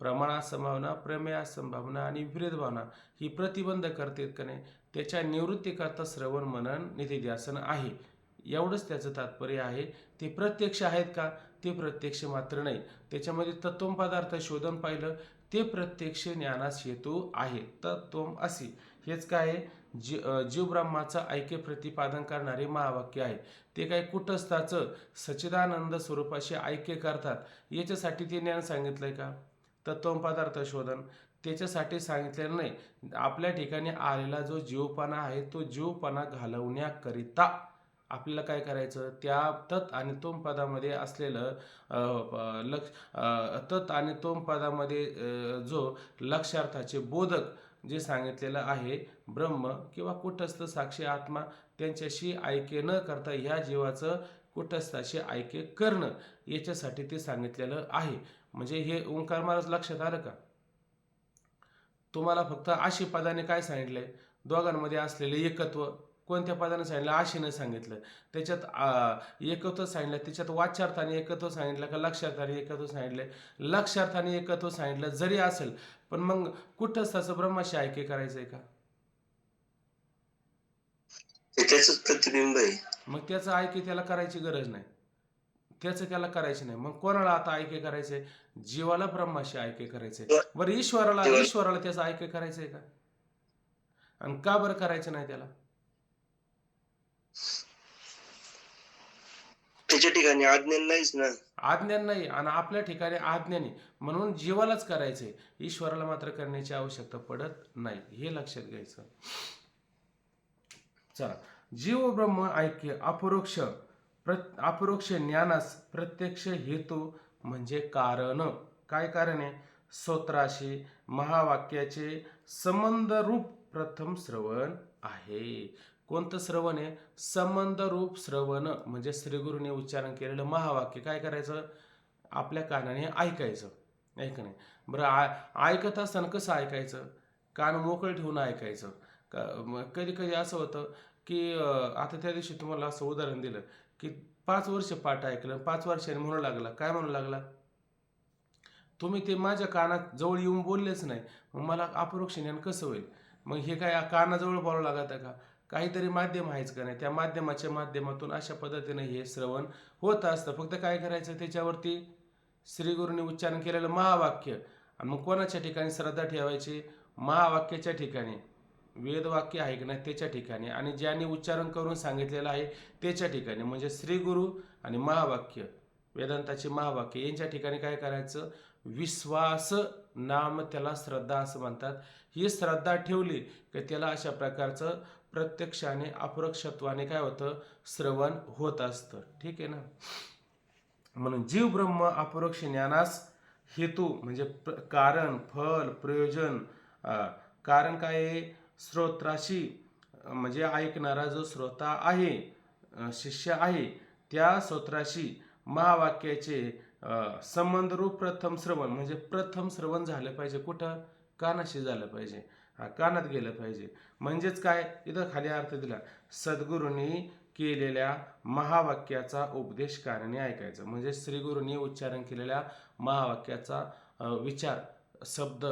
प्रमाणासंभावना, प्रमेयासंभावना आणि विपरीत भावना ही प्रतिबंध करतात का नाही, त्याच्या निवृत्तीकरता श्रवण मनन निधिध्यासन आहे. एवढंच त्याचं तात्पर्य आहे. ते प्रत्यक्ष आहेत का, ते प्रत्यक्ष मात्र नाही. त्याच्यामध्ये तत्त्वम पदार्थ शोधन पाहिलं, ते प्रत्यक्ष ज्ञानास हेतू आहे. तत्त्वम असी हेच काय आहे, जीव ब्रह्माचं ऐक्य प्रतिपादन करणारे महावाक्य आहे. ते काय कुटस्थाचं सच्चिदानंद स्वरूपाशी ऐक्य करतात, याच्यासाठी ते ज्ञान सांगितलंय का, तत्त्वम पदार्थ शोधन त्याच्यासाठी सांगितलेलं नाही. आपल्या ठिकाणी आलेला जो जीवपणा आहे, तो जीवपणा घालवण्याकरिता आपल्याला काय करायचं, त्या तत् आणि तोम पदामध्ये असलेलं तत् आणि तोम पदामध्ये जो लक्षार्थाचे बोधक जे सांगितलेलं आहे, ब्रह्म किंवा कुटस्थ साक्षी आत्मा, त्यांच्याशी ऐक्य न करता ह्या जीवाचं कुटस्थाशी ऐक्य करणं, याच्यासाठी ते सांगितलेलं आहे. म्हणजे हे ओंकार महाराज लक्षात आलं का. तुम्हाला फक्त आशी पदाने काय सांगितलंय, दोघांमध्ये असलेले एकत्व कोणत्या पदाने सांगितलं, आशीनं सांगितलं. त्याच्यात एकत्व सांगितलं, त्याच्यात वाच्यार्थाने एकत्व सांगितलं का लक्षार्थाने एकत्व सांगितलं, लक्षार्थाने एकत्व सांगितलं जरी असेल, पण मग कुठंच ब्रह्माशी ऐक्य करायचंय का, त्याच प्रतिबिंब आहे. मग त्याचं ऐक्य त्याला करायची गरज नाही, त्याचं त्याला करायचं नाही. मग कोणाला आता ऐक्य करायचंय, जीवाला ब्रह्माशी ऐक्य करायचंय. बरं ईश्वराला त्याचं ऐक्य करायचंय का, आणि का बरं करायचं नाही त्याला, त्याच्या ठिकाणी अज्ञान नाहीच ना, आज्ञान नाही. आणि आपल्या ठिकाणी आज्ञानी म्हणून जीवालाच करायचंय, ईश्वराला मात्र करण्याची आवश्यकता पडत नाही, हे लक्षात घ्यायचं. चला, जीव ब्रह्म ऐक्य अपरोक्ष ज्ञानास प्रत्यक्ष हेतू म्हणजे कारण. काय कारण आहे, स्तोत्राशी महावाक्याचे संबंध रूप प्रथम श्रवण आहे. कोणतं श्रवण आहे, संबंध रूप श्रवण म्हणजे श्रीगुरूने उच्चारण केलेलं महावाक्य काय करायचं, आपल्या कानाने ऐकायचं, ऐक नाही. बरं, ऐकत असताना कसं ऐकायचं, कान मोकळं ठेवून ऐकायचं. कधी कधी असं होतं की आता त्या दिवशी तुम्हाला असं उदाहरण दिलं की 5 वर्ष पाठ ऐकलं, 5 वर्षांनी म्हणू लागला, काय म्हणू लागला, तुम्ही ते माझ्या कानात जवळ येऊन बोललेच नाही, मग मला अपरोक्ष ज्ञान कसं होईल. मग हे काय कानाजवळ बोलावं लागतं का, काहीतरी माध्यम आहेच का नाही, त्या माध्यमाच्या माध्यमातून अशा पद्धतीने हे श्रवण होत असतं. फक्त काय करायचं, त्याच्यावरती श्रीगुरूंनी उच्चारण केलेलं महावाक्य, आणि मग कोणाच्या ठिकाणी श्रद्धा ठेवायची, महावाक्याच्या ठिकाणी, वेदवाक्य आहे की नाही त्याच्या ठिकाणी, आणि ज्यांनी उच्चारण करून सांगितलेलं आहे त्याच्या ठिकाणी, म्हणजे श्रीगुरु आणि महावाक्य वेदांताची महावाक्य यांच्या ठिकाणी काय करायचं, विश्वास नाम, त्याला श्रद्धा असं म्हणतात. ही श्रद्धा ठेवली की त्याला अशा प्रकारचं प्रत्यक्षाने अपरोक्षत्वाने काय होतं, श्रवण होत असतं. ठीक आहे ना. म्हणून जीव ब्रह्म अपरोक्ष ज्ञानास हेतू म्हणजे कारण, फल, प्रयोजन. कारण काय आहे, श्रोत्राशी म्हणजे ऐकणारा जो श्रोता आहे, शिष्य आहे, त्या श्रोत्राशी महावाक्याचे संबंधरूप प्रथम श्रवण, म्हणजे प्रथम श्रवण झालं पाहिजे. कुठं? कानाशी झालं पाहिजे, कानात गेलं पाहिजे. म्हणजेच काय, इथं खाली अर्थ दिला, सद्गुरूंनी केलेल्या महावाक्याचा उपदेश कानाने ऐकायचा. म्हणजे श्रीगुरूंनी उच्चारण केलेल्या महावाक्याचा विचार, शब्द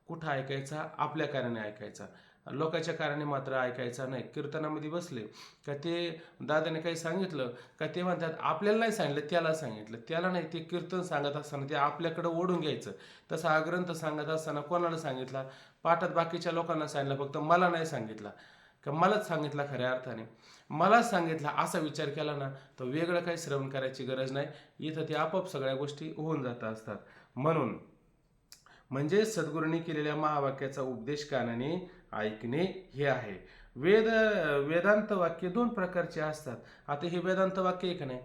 कुठं ऐकायचा? आपल्या कानाने ऐकायचा. लोकांच्या कारणे मात्र ऐकायचा नाही. कीर्तनामध्ये बसले का ते दादाने काही सांगितलं का ते म्हणतात आपल्याला नाही सांगितलं, त्याला सांगितलं. त्याला नाही, ते कीर्तन सांगत असताना ते आपल्याकडं ओढून घ्यायचं. तसा हा ग्रंथ सांगत असताना कोणाला सांगितला? पाठात बाकीच्या लोकांना सांगितलं, फक्त मला नाही सांगितला. का मलाच सांगितला खऱ्या अर्थाने, मलाच सांगितला असा विचार केला ना, तर वेगळं काही श्रवण करायची गरज नाही. इथं ते आपोआप सगळ्या गोष्टी होऊन जात असतात. म्हणून म्हणजे सद्गुरूंनी केलेल्या महावाक्याचा उपदेश कानाने ऐकणे हे आहे. वेदांत वाक्य दोन प्रकारचे असतात. आता हे वेदांत वाक्य एक नाही,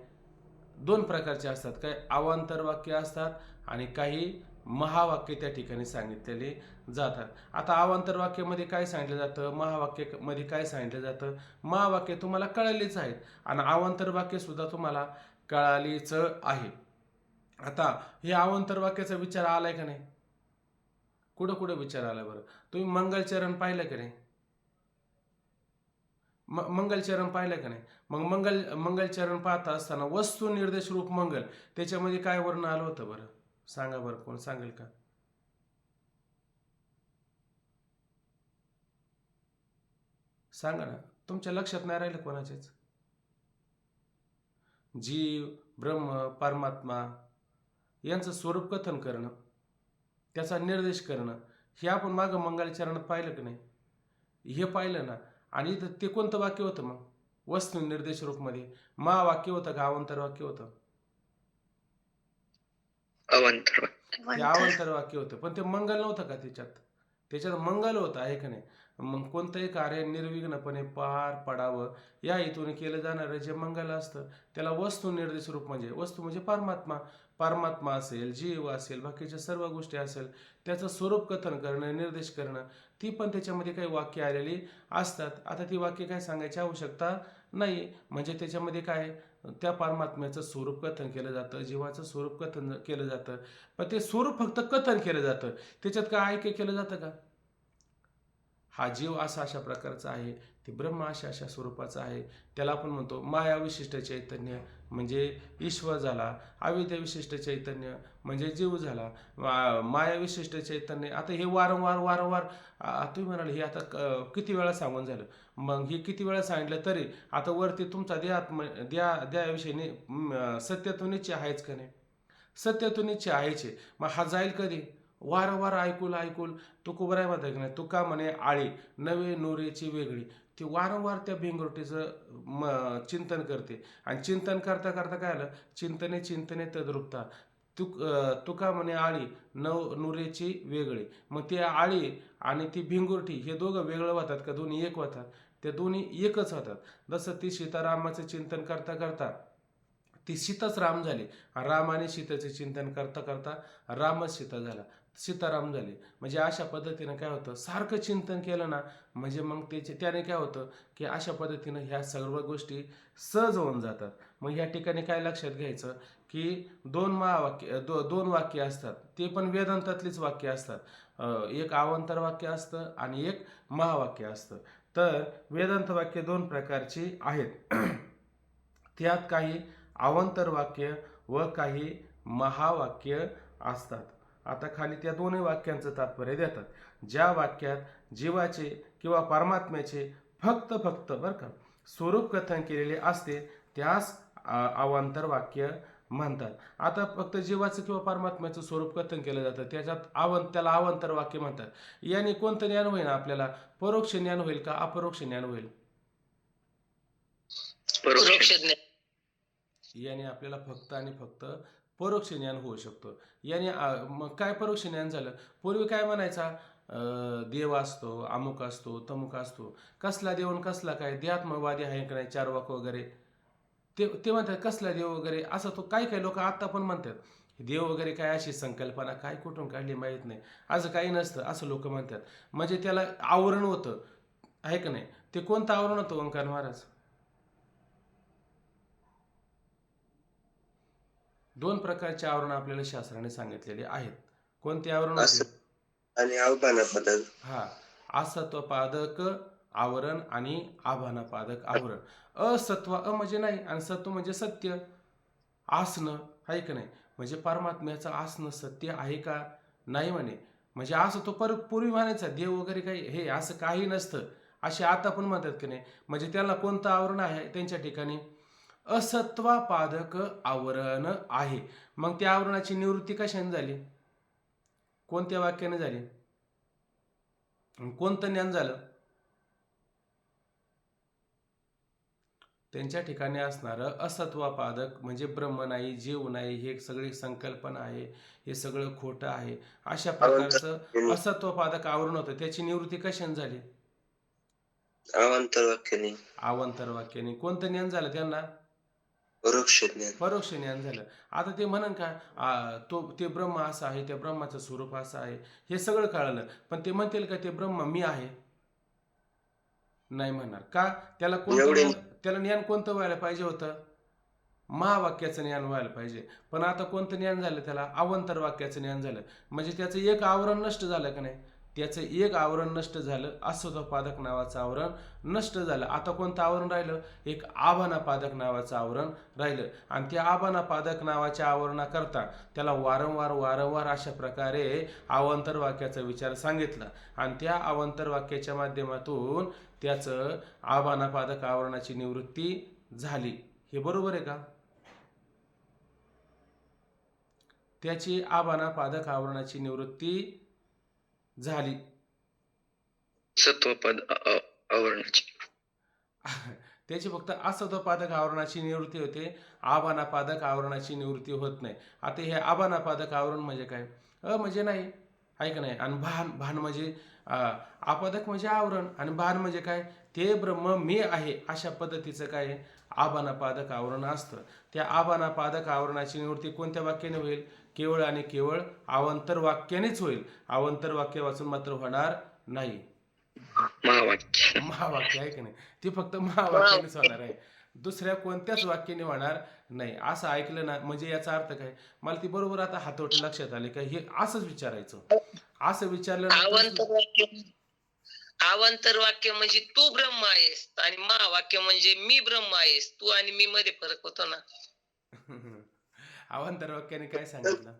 दोन प्रकारचे असतात. काही अवांतर वाक्य असतात आणि काही महावाक्य त्या ठिकाणी सांगितलेले जातात. आता अवांतर वाक्यामध्ये काय सांगितलं जातं, महावाक्यामध्ये काय सांगितलं जातं? महावाक्य तुम्हाला कळालीच आहेत आणि अवांतर वाक्य सुद्धा तुम्हाला कळालीच आहे. आता हे अवांतर वाक्याचा विचार आलाय का नाही? कुठं कुठं विचार आला बरं? तुम्ही मंगलचरण पाहिलं का नाही? मंगलचरण पाहिलं का नाही? मग मंगलचरण पाहता असताना वस्तू निर्देश रूप मंगल, त्याच्यामध्ये काय वर्ण आलं होतं बरं? सांगा बरं, कोण सांगेल का? सांगा ना, तुमच्या लक्षात नाही राहिलं कोणाच्याच? जीव, ब्रह्म, परमात्मा यांचं स्वरूप कथन करणं, त्याचा निर्देश करणं, हे आपण मागं मंगलचरणात पाहिलं की नाही? हे पाहिलं ना. आणि ते कोणतं वाक्य होतं मग? वस्तू निर्देश रूपमध्ये महावाक्य होतं का अवांतर वाक्य होतं? अवांतर. ते अवांतर वाक्य होतं, पण ते मंगल नव्हतं का त्याच्यात? त्याच्यात मंगल होतं, आहे का नाही? मग कोणतंही कार्य निर्विघ्नपणे पार पडावं या हेतूने केलं जाणारं जे मंगल असतं त्याला वस्तू निर्देश रूप, म्हणजे वस्तू म्हणजे परमात्मा. परमात्मा असेल, जीव असेल, बाकीच्या सर्व गोष्टी असेल, त्याचं स्वरूप कथन करणं, निर्देश करणं, ती पण त्याच्यामध्ये काही वाक्य आलेली असतात. आता ती वाक्य काय सांगायची आवश्यकता नाही. म्हणजे त्याच्यामध्ये काय, त्या परमात्म्याचं स्वरूप कथन केलं जातं, जीवाचं स्वरूप कथन केलं जातं. पण ते स्वरूप फक्त कथन केलं जातं, त्याच्यात काय ऐक्य केलं जातं का? हा जीव अशा प्रकारचा आहे, ते ब्रह्म अशा स्वरूपाचा आहे. त्याला आपण म्हणतो माया विशिष्ट चैतन्य म्हणजे ईश्वर झाला, अविद्या विशिष्ट चैतन्य म्हणजे जीव झाला, माया विशिष्ट चैतन्य. आता हे वारंवार तुम्ही म्हणाल हे आता किती वेळा सांगून झालं. मग हे किती वेळा सांगितलं तरी आता वरती तुमचा द्याविषयी सत्यत्वनिश्चय आहेच का नाही? सत्यत्वनिश्चय आहेच. मग हा जाईल कधी? वारंवार ऐकून तुकोबराय म्हणतात की नाही, तुका म्हणे आळी नवे नोरेची वेगळी. ती वारंवार त्या भिंगरोटीचं चिंतन करते आणि चिंतन करता काय आलं, चिंतने तद्रूपता. तुका म्हणे आळी नुरेची वेगळी. मग ती आळी आणि ती भिंगुरटी हे दोघं वेगळं होतात का दोन्ही एक होतात? ते दोन्ही एकच होतात. जसं ती सीतारामाचं चिंतन करता ती सीताच राम झाली, राम आणि सीतेचे चिंतन करता रामच सीता झाला, सीताराम झाले. म्हणजे अशा पद्धतीनं काय होतं, सारखं चिंतन केलं ना, म्हणजे मग त्याने काय होतं की अशा पद्धतीनं ह्या सर्व गोष्टी सहज होऊन जातात. मग ह्या ठिकाणी काय लक्षात घ्यायचं की दोन वाक्य असतात, ते पण वेदांतातलीच वाक्य असतात. एक अवांतर वाक्य असतं आणि एक महावाक्य असतं. तर वेदांत वाक्य दोन प्रकारची आहेत. त्यात काही अवांतर वाक्य व काही महावाक्य असतात. आता खाली त्या दोन्ही वाक्यांचं तात्पर्य देतात. ज्या वाक्यात जीवाचे किंवा परमात्म्याचे फक्त बरं का स्वरूप कथन केलेले असते त्यास अवांतर वाक्य म्हणतात. आता फक्त जीवाचं किंवा परमात्म्याचं स्वरूप कथन केलं जातं, त्याला अवांतर वाक्य म्हणतात. याने कोणतं ज्ञान होईल आपल्याला? परोक्ष ज्ञान होईल का अपरोक्ष ज्ञान होईल? परोक्ष ज्ञान. याने आपल्याला फक्त आणि फक्त परोक्ष ज्ञान होऊ शकतो. याने मग काय परोक्ष ज्ञान झालं? पूर्वी काय म्हणायचा? देव असतो, अमुक असतो, तमुक असतो. कसला देव आणि कसला काय? देहात्मवादी आहे का नाही, चार्वाक वगैरे. ते ते म्हणतात कसला देव वगैरे, असं तो काही काही लोक आता पण म्हणतात. देव वगैरे काय अशी संकल्पना काय कुठून काढली माहीत नाही, असं काही नसतं असं लोक म्हणतात. म्हणजे त्याला आवरण होतं, आहे का नाही? ते कोणतं आवरण होतं ओंकार महाराज? दोन प्रकारचे आवरण आपल्याला शास्त्राने सांगितलेले आहेत. कोणते आवरण होते? आणि आव्हानापदक. हा, असत्वपादक आवरण आणि आभानापादक आवरण. असत्व म्हणजे नाही आणि सत्व म्हणजे सत्य असणं, आहे का नाही? म्हणजे परमात्म्याचं असणं सत्य आहे का नाही म्हणे. म्हणजे असं तो पूर्वी म्हणायचा देव वगैरे काही हे असं काही नसतं, असे आता पण म्हणतात की नाही. म्हणजे त्याला कोणतं आवरण आहे त्यांच्या ठिकाणी? असत्वापादक आवरण आहे. मग त्या आवरणाची निवृत्ती कशाने झाली? कोणत्या वाक्याने झाली? कोणतं ज्ञान झालं? त्यांच्या ठिकाणी असणारं असत्वापादक म्हणजे ब्रह्म नाही, जीव नाही, हे सगळी संकल्पना आहे, हे सगळं खोटं आहे, अशा प्रकारचं असत्वपादक आवरण होतं. त्याची निवृत्ती कशाने झाली? अवांतर वाक्याने. अवांतर वाक्याने. कोणतं ज्ञान झालं त्यांना? परोक्ष ज्ञान. परोक्ष ज्ञान झालं. आता ते म्हणन का ते ब्रह्म असं आहे, त्या ब्रह्माचं स्वरूप असं आहे, हे सगळं कळलं, पण ते म्हणतील का ते ब्रह्म मी आहे? नाही म्हणणार. का? त्याला कोणतं ज्ञान, त्याला ज्ञान कोणतं व्हायला पाहिजे होतं? महावाक्याचं ज्ञान व्हायला पाहिजे. पण आता कोणतं ज्ञान झालं त्याला? अवांतर वाक्याचं ज्ञान झालं. म्हणजे त्याचं एक आवरण नष्ट झालं का नाही? त्याचं एक आवरण नष्ट झालं. असत्वपादक नावाचं आवरण नष्ट झालं. आता कोणतं आवरण राहिलं? एक आभानापादक नावाचं आवरण राहिलं. आणि त्या आभानापादक नावाच्या आवरणाकरता त्याला वारंवार अशा प्रकारे अवांतर वाक्याचा विचार सांगितला. आणि त्या अवांतर वाक्याच्या माध्यमातून त्याचं आभानापादक आवरणाची निवृत्ती झाली. हे बरोबर आहे का? त्याची आभानापादक आवरणाची निवृत्ती झाली. सत्वपद आवरणाची त्याची फक्त असत्वपादक आवरणाची निवृत्ती होते, आभानापादक आवरणाची निवृत्ती होत नाही. आता हे आभानापादक आवरण म्हणजे काय? म्हणजे नाही, आहे का नाही? आणि भान म्हणजे आपादक म्हणजे आवरण, आणि भान म्हणजे काय? ते ब्रह्म मी आहे, अशा पद्धतीचं काय आभानापादक आवरण असतं. त्या आभानापादक आवरणाची निवृत्ती कोणत्या वाक्याने होईल? केवळ आणि केवळ अवांतर वाक्यानेच होईल. अवांतर वाक्य वाचून मात्र होणार नाही. महावाक्य आहे की नाही? ते फक्त महावाक्यानेच होणार आहे, दुसऱ्या कोणत्याच वाक्याने होणार नाही. असं ऐकलं ना, म्हणजे याचा अर्थ काय? मला ती बरोबर आता हातोटी लक्षात आले का हे असंच विचारायचं. असं विचारलं अवांतर वाक्य म्हणजे तू ब्रह्म आहेस, आणि महावाक्य म्हणजे मी ब्रह्म आहेस. तू आणि मी मध्ये फरक होतो ना. अवांतर वाक्याने काय सांगितलं?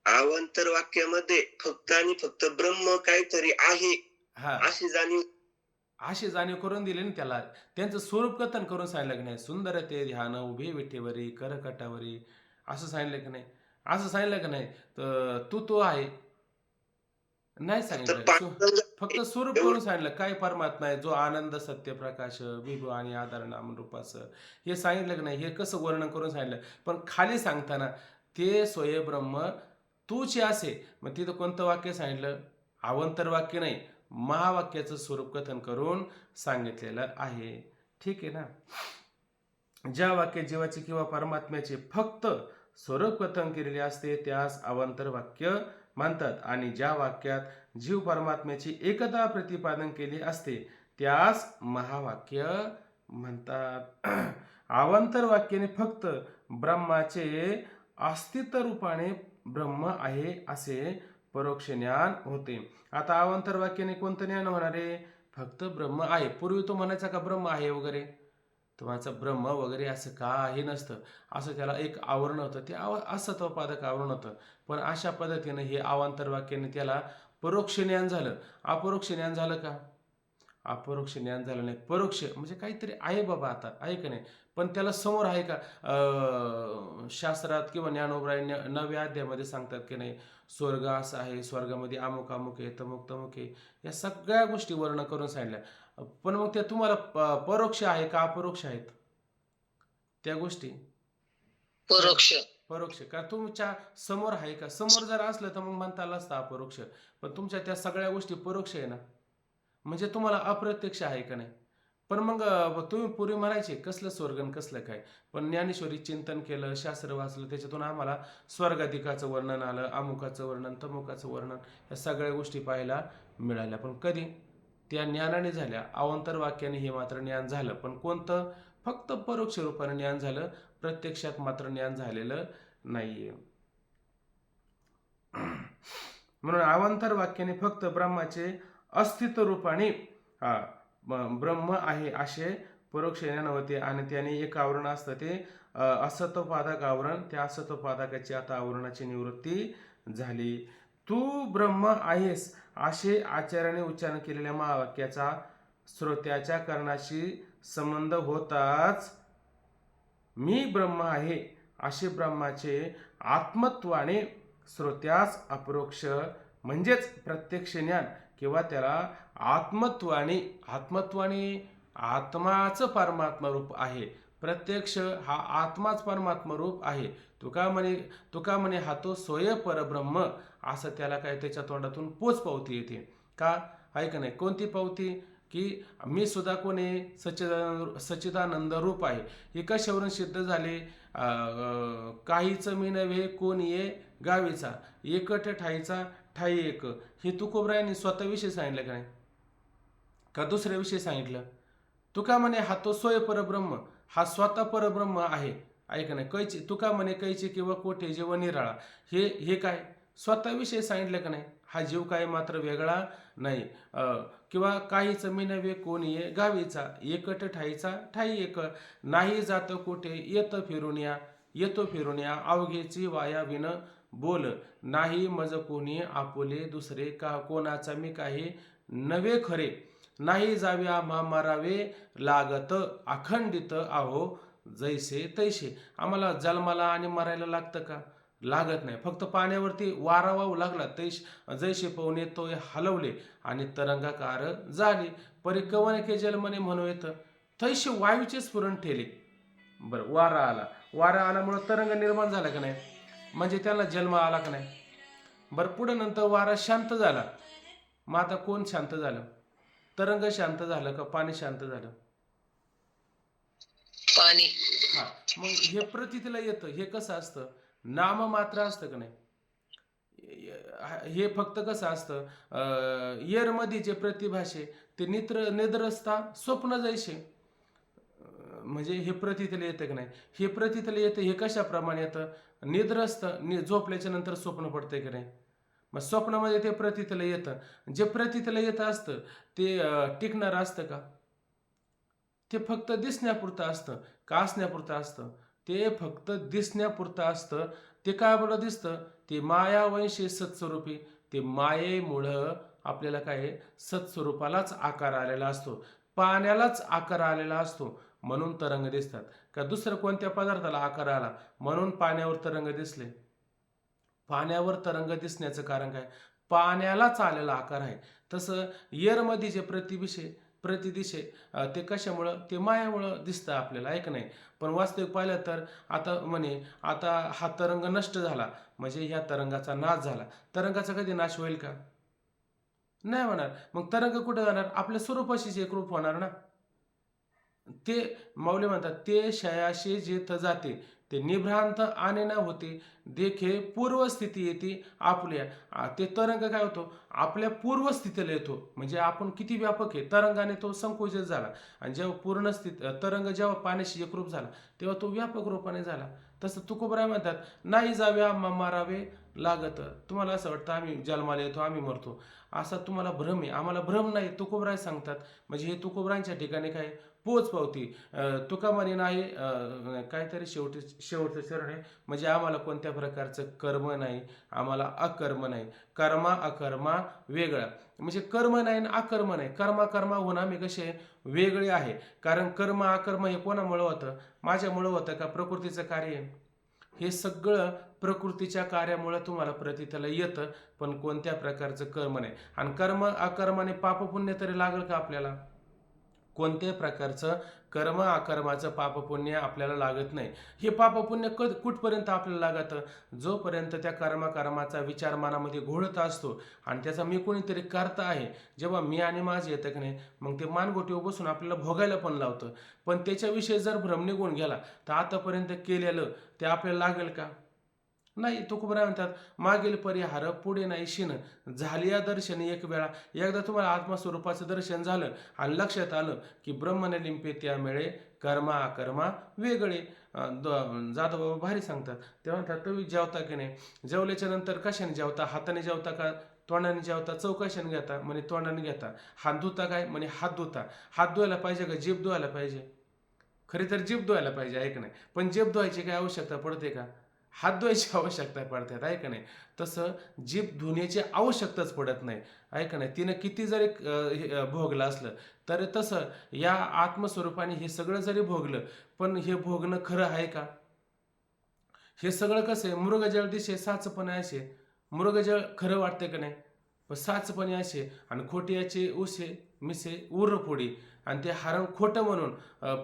अवांतर वाक्यामध्ये फक्त आणि फक्त ब्रह्म काहीतरी आहे अशी जाणीव करून दिली ना त्याला. त्यांचं स्वरूप कथन करून सांगितलं की नाही? सुंदर ते ध्यान उभे विठेवरी करकटावरी, असं सांगितलं की नाही? असं सांगितलं की नाही? तर तू आहे नाही सांगितलं. फक्त स्वरूप करून सांगितलं. काय परमात्मा आहे जो आनंद सत्य प्रकाश विभू आणि आधार नाम रूपाचं, हे सांगितलं की नाही? हे कसं वर्णन करून सांगितलं. पण खाली सांगताना ते स्वयंब्रह्म तूच असे, मग तिथं कोणतं वाक्य सांगितलं? अवांतर वाक्य नाही, महावाक्याचं स्वरूप कथन करून सांगितलेलं आहे. ठीक आहे ना? ज्या वाक्यात जीवाचे किंवा परमात्म्याचे फक्त स्वरूप कथन केलेले असते त्यास अवांतर वाक्य म्हणतात. आणि ज्या वाक्यात जीव परमात्म्याची एकता प्रतिपादन केली असते त्यास महावाक्य म्हणतात. अवांतर वाक्याने फक्त ब्रह्माचे अस्तित्व रूपाने ब्रह्म आहे असे परोक्ष ज्ञान होते. आता अवांतर वाक्याने कोणतं ज्ञान होणार आहे? फक्त ब्रह्म आहे. पूर्वी तो म्हणायचा का ब्रह्म आहे वगैरे, तुम्हाचं ब्रह्म वगैरे असं काही नसतं, असं त्याला एक आवरण होतं, ते असत्वपादक आवरण होतं. पण अशा पद्धतीनं हे अवांतर वाक्याने त्याला परोक्ष ज्ञान झालं. अपरोक्ष ज्ञान झालं का? अपरोक्ष ज्ञान झालं नाही. परोक्ष म्हणजे काहीतरी आहे बाबा, आता आहे का नाही? पण त्याला समोर आहे का? शास्त्रात किंवा ज्ञानोबराय 9व्या अध्यायामध्ये सांगतात की नाही, स्वर्ग असं आहे, स्वर्गामध्ये अमुक अमुक आहे, तमुक तमुक आहे, या सगळ्या गोष्टी वर्ण करून सांगितल्या. पण मग त्या तुम्हाला परोक्ष आहे का अपरोक्ष आहेत त्या गोष्टी? परोक्ष. परोक्ष का तुमच्या समोर आहे का? समोर जर असलं तर मग म्हणता आलं असतं अपरोक्ष, पण तुमच्या त्या सगळ्या गोष्टी परोक्ष आहे ना, म्हणजे तुम्हाला अप्रत्यक्ष आहे का नाही. पण मग तुम्ही पूर्वी म्हणायचे कसलं स्वर्ग आणि कसलं काय, पण ज्ञानेश्वरी चिंतन केलं, शास्त्र वाचलं, त्याच्यातून आम्हाला स्वर्गाधिकाचं वर्णन आलं, अमुकाचं वर्णन, तमुकाचं वर्णन, या सगळ्या गोष्टी पाहायला मिळाल्या. पण कधी त्या ज्ञानाने झाल्या, अवांतर वाक्याने हे मात्र ज्ञान झालं, पण कोणतं? फक्त परोक्ष रूपाने ज्ञान झालं, प्रत्यक्षात मात्र ज्ञान झालेलं नाहीये. म्हणून अवांतर वाक्याने फक्त ब्रह्माचे अस्तित्व रूपाने ब्रह्म आहे असे परोक्ष ज्ञान होते, आणि त्याने एक आवरण असतं ते असत्वपादक आवरण. त्या असत्वपादकाची आता आवरणाची निवृत्ती झाली. तू ब्रह्म आहेस असे आचार्याने उच्चारण केलेल्या महावाक्याचा श्रोत्याच्या करणाशी संबंध होताच मी ब्रह्म आहे असे ब्रह्माचे आत्मत्वाने श्रोत्यास अपरोक्ष म्हणजेच प्रत्यक्ष ज्ञान, किंवा त्याला आत्मत्वाने आत्माचं परमात्मा रूप आहे. प्रत्यक्ष हा आत्माच परमात्मा रूप आहे. तुका म्हणे हा तो स्वय परब्रह्म, असं त्याला काय त्याच्या तोंडातून पोच पावती येते का? आहे का नाही? कोणती पावती? की मी सुद्धा कोणी सच्चिदानंद रूप आहे. हे कशावरून सिद्ध झाले? काहीच मी नव्हे कोण ये गावीचा, एकट ठाईचा ठाई एक. हे तुकोबरायांनी स्वतःविषयी सांगितलं का नाही, का दुसऱ्याविषयी सांगितलं? तुका म्हणे हा तो स्वय परब्रह्म, हा स्वतः परब्रह्म आहे. ऐक नाही, कैची तुका म्हणे कैची किंवा कोठे जीव निराळा, हे काय स्वतःविषयी सांगितलं का नाही? हा जीव काय मात्र वेगळा नाही. किंवा काहीच मी नव्हे कोण ये गावीचा, एकट ठाईचा ठाई एक. नाही जात कोठे येतो फिरून या अवघेची वाया विन बोल. नाही मज कोणी आपुले दुसरे, का कोणाचा मी काही नवे खरे. नाही जावे आम्हा मारावे लागत, अखंडित आहो जैसे तैसे. आम्हाला जन्माला आणि मरायला लागतं का? लागत नाही. फक्त पाण्यावरती वारा वाहू लागला जैसे पवने तो हलवले आणि तरंगाकार झाले. परी कवन के जलमने म्हणू येतं, तैसे वायूचे स्फुरण ठेले. बरं, वारा आल्यामुळं तरंग निर्माण झाला का नाही, म्हणजे त्याला जन्म आला का नाही. बरं, पुढे नंतर वारा शांत झाला, मग आता कोण शांत झालं? तरंग शांत झालं का पाणी शांत झालं? पाणी. हा, मग हे प्रतीतीला येतं. हे कसं असतं? नाम मात्र असतं का नाही. हे फक्त कसं असतं, येरमध्ये जे प्रतिभाषे ते निद्रस्था स्वप्न जैसे, म्हणजे हे प्रतीतीला येतं का नाही. हे प्रतीतीला येतं. हे कशाप्रमाणे येतं? निद्रस्थ झोपल्याच्या नंतर स्वप्न पडतंय का नाही. मग स्वप्नामध्ये ते प्रतीतीला येतं. जे प्रतीतीला येतं असतं ते टिकणार असतं का? ते फक्त दिसण्यापुरतं असतं का असण्यापुरतं असतं? ते फक्त दिसण्यापुरतं असतं. ते काय बरं दिसतं? ते मायावंशी सत्स्वरूपी. ते मायेमुळं आपल्याला काय सत्स्वरूपालाच आकार आलेला असतो, पाण्यालाच आकार आलेला असतो, म्हणून तरंग दिसतात. का दुसरं कोणत्या पदार्थाला आकार आला म्हणून पाण्यावर तरंग दिसले? पाण्यावर तरंग दिसण्याचं कारण काय? पाण्यालाच आलेला आकार आहे. तसं येरमध्ये जे प्रतिदिशे ते कशामुळं? ते मायामुळं दिसतं आपल्याला, ऐक नाही. पण वास्तविक पाहिलं तर आता हा तरंग नष्ट झाला म्हणजे ह्या तरंगाचा नाश झाला. तरंगाचा कधी नाश होईल का? नाही होणार. मग तरंग कुठे जाणार? आपल्या स्वरूपाशीच एकरूप होणार ना. ते माऊली म्हणतात, ते शयाशी जेथ जाते ते निभ्रांत आणि न होते, देखे पूर्वस्थिती येते आपल्या. ते तरंग काय होतो? आपल्या पूर्वस्थितीला येतो. म्हणजे आपण किती व्यापक आहे, तरंगाने तो संकुचित झाला, आणि जेव्हा तरंग जेव्हा पाण्याशी एकरूप झाला तेव्हा तो व्यापक रूपाने झाला. तसं तुकोबराय म्हणतात, नाही जावे आम्हा मारावे लागत. तुम्हाला असं वाटतं आम्ही जन्माला येतो आम्ही मरतो, असा तुम्हाला भ्रम आहे. आम्हाला भ्रम नाही, तुकोबराय सांगतात. म्हणजे हे तुकोबरायांच्या ठिकाणी काय पोच पावती. तुका म्हणे नाही काहीतरी शेवटचं चरण आहे, म्हणजे आम्हाला कोणत्या प्रकारचं कर्म नाही, आम्हाला अकर्म नाही. कर्मा अकर्मा वेगळा, म्हणजे कर्म नाही आणि अकर्म नाही. कर्मा होणं आम्ही कसे वेगळे आहे. कारण कर्म अकर्म हे कोणामुळं होतं? माझ्यामुळं होतं का? प्रकृतीचं कार्य आहे. हे सगळं प्रकृतीच्या कार्यामुळं तुम्हाला प्रतीतीला येतं, पण कोणत्या प्रकारचं कर्म नाही. आणि कर्म अकर्माने पाप पुण्य तरी लागलं का आपल्याला? कोणत्याही प्रकारचं कर्म अकर्माचं पापपुण्य आपल्याला लागत नाही. हे पापपुण्य कुठपर्यंत आपल्याला लागतं? जोपर्यंत त्या कर्माचा विचार मनामध्ये घोळत असतो आणि त्याचा मी कोणीतरी करता आहे, जेव्हा मी आणि माझं येतं की नाही, मग ते मानगोटीवर बसून आपल्याला भोगायला पण लावतं. पण त्याच्याविषयी जर भ्रम निघून गेला तर आतापर्यंत केलेलं ते आपल्याला लागेल का? नाही. तुकोबराय म्हणतात, मागील परिहार पुढे नाही शिन, झाली या दर्शन एक वेळा. एकदा तुम्हाला आत्मस्वरूपाचं दर्शन झालं आणि लक्षात आलं की ब्रह्मने लिंपे त्या मिळे, कर्मा अकर्मा वेगळे. जाधव बाबा भारी सांगतात. ते म्हणतात, तुम्ही जेवता की नाही, जेवल्याच्या नंतर कशाने जेवता? हाताने जेवता का तोंडाने जेवता? चव कशाने घेता? म्हणे तोंडाने घेता. हात धुता काय? म्हणे हात धुता. हात धुवायला पाहिजे का जीभ धुवायला पाहिजे? खरी तर जीभ धुवायला पाहिजे, आहे का नाही? पण जीभ धुवायची काय आवश्यकता पडते का? हात धुवायची आवश्यकता पडतात, आहे का नाही? तसं जीभ धुण्याची आवश्यकताच पडत नाही, आहे का नाही? तिनं किती जरी भोगलं असलं तर तसं या आत्मस्वरूपाने हे सगळं जरी भोगलं, पण हे भोगणं खरं आहे का? हे सगळं कसं आहे? मृगजळ दिसे साचपणे असे. मृगजळ खरं वाटतं का नाही? पण साचपणे असे आणि खोटियाचे उसे मिसे उर फोडी. आणि ते हरण खोटं म्हणून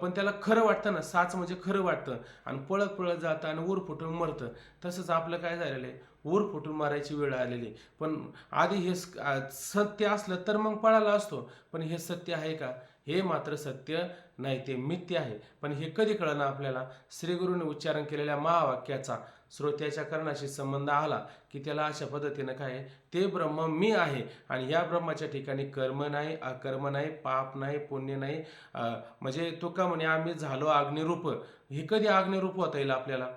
पण त्याला खरं वाटतं ना, साच म्हणजे खरं वाटतं आणि पळत पळत जातं आणि ऊर फुटून मरतं. तसंच आपलं काय झालेलं आहे, ऊर फुटून मारायची वेळ आलेली. पण आधी हे सत्य असलं तर मग पळाला असतो, पण हे सत्य आहे का? हे मात्र सत्य नाही, ते मिथ्य आहे. पण हे कधी कळलं आपल्याला? श्रीगुरूंनी उच्चारण केलेल्या महावाक्याचा श्रोत्याच्या कर्णाशी संबंध आला की त्याला अशा पद्धतीनं काय, ते ब्रह्म मी आहे आणि या ब्रह्माच्या ठिकाणी कर्म नाही, अकर्म नाही, पाप नाही, पुण्य नाही. म्हणजे तुका म्हणे आम्ही झालो अग्निरूप. हे कधी अग्निरूप होता येईल आपल्याला?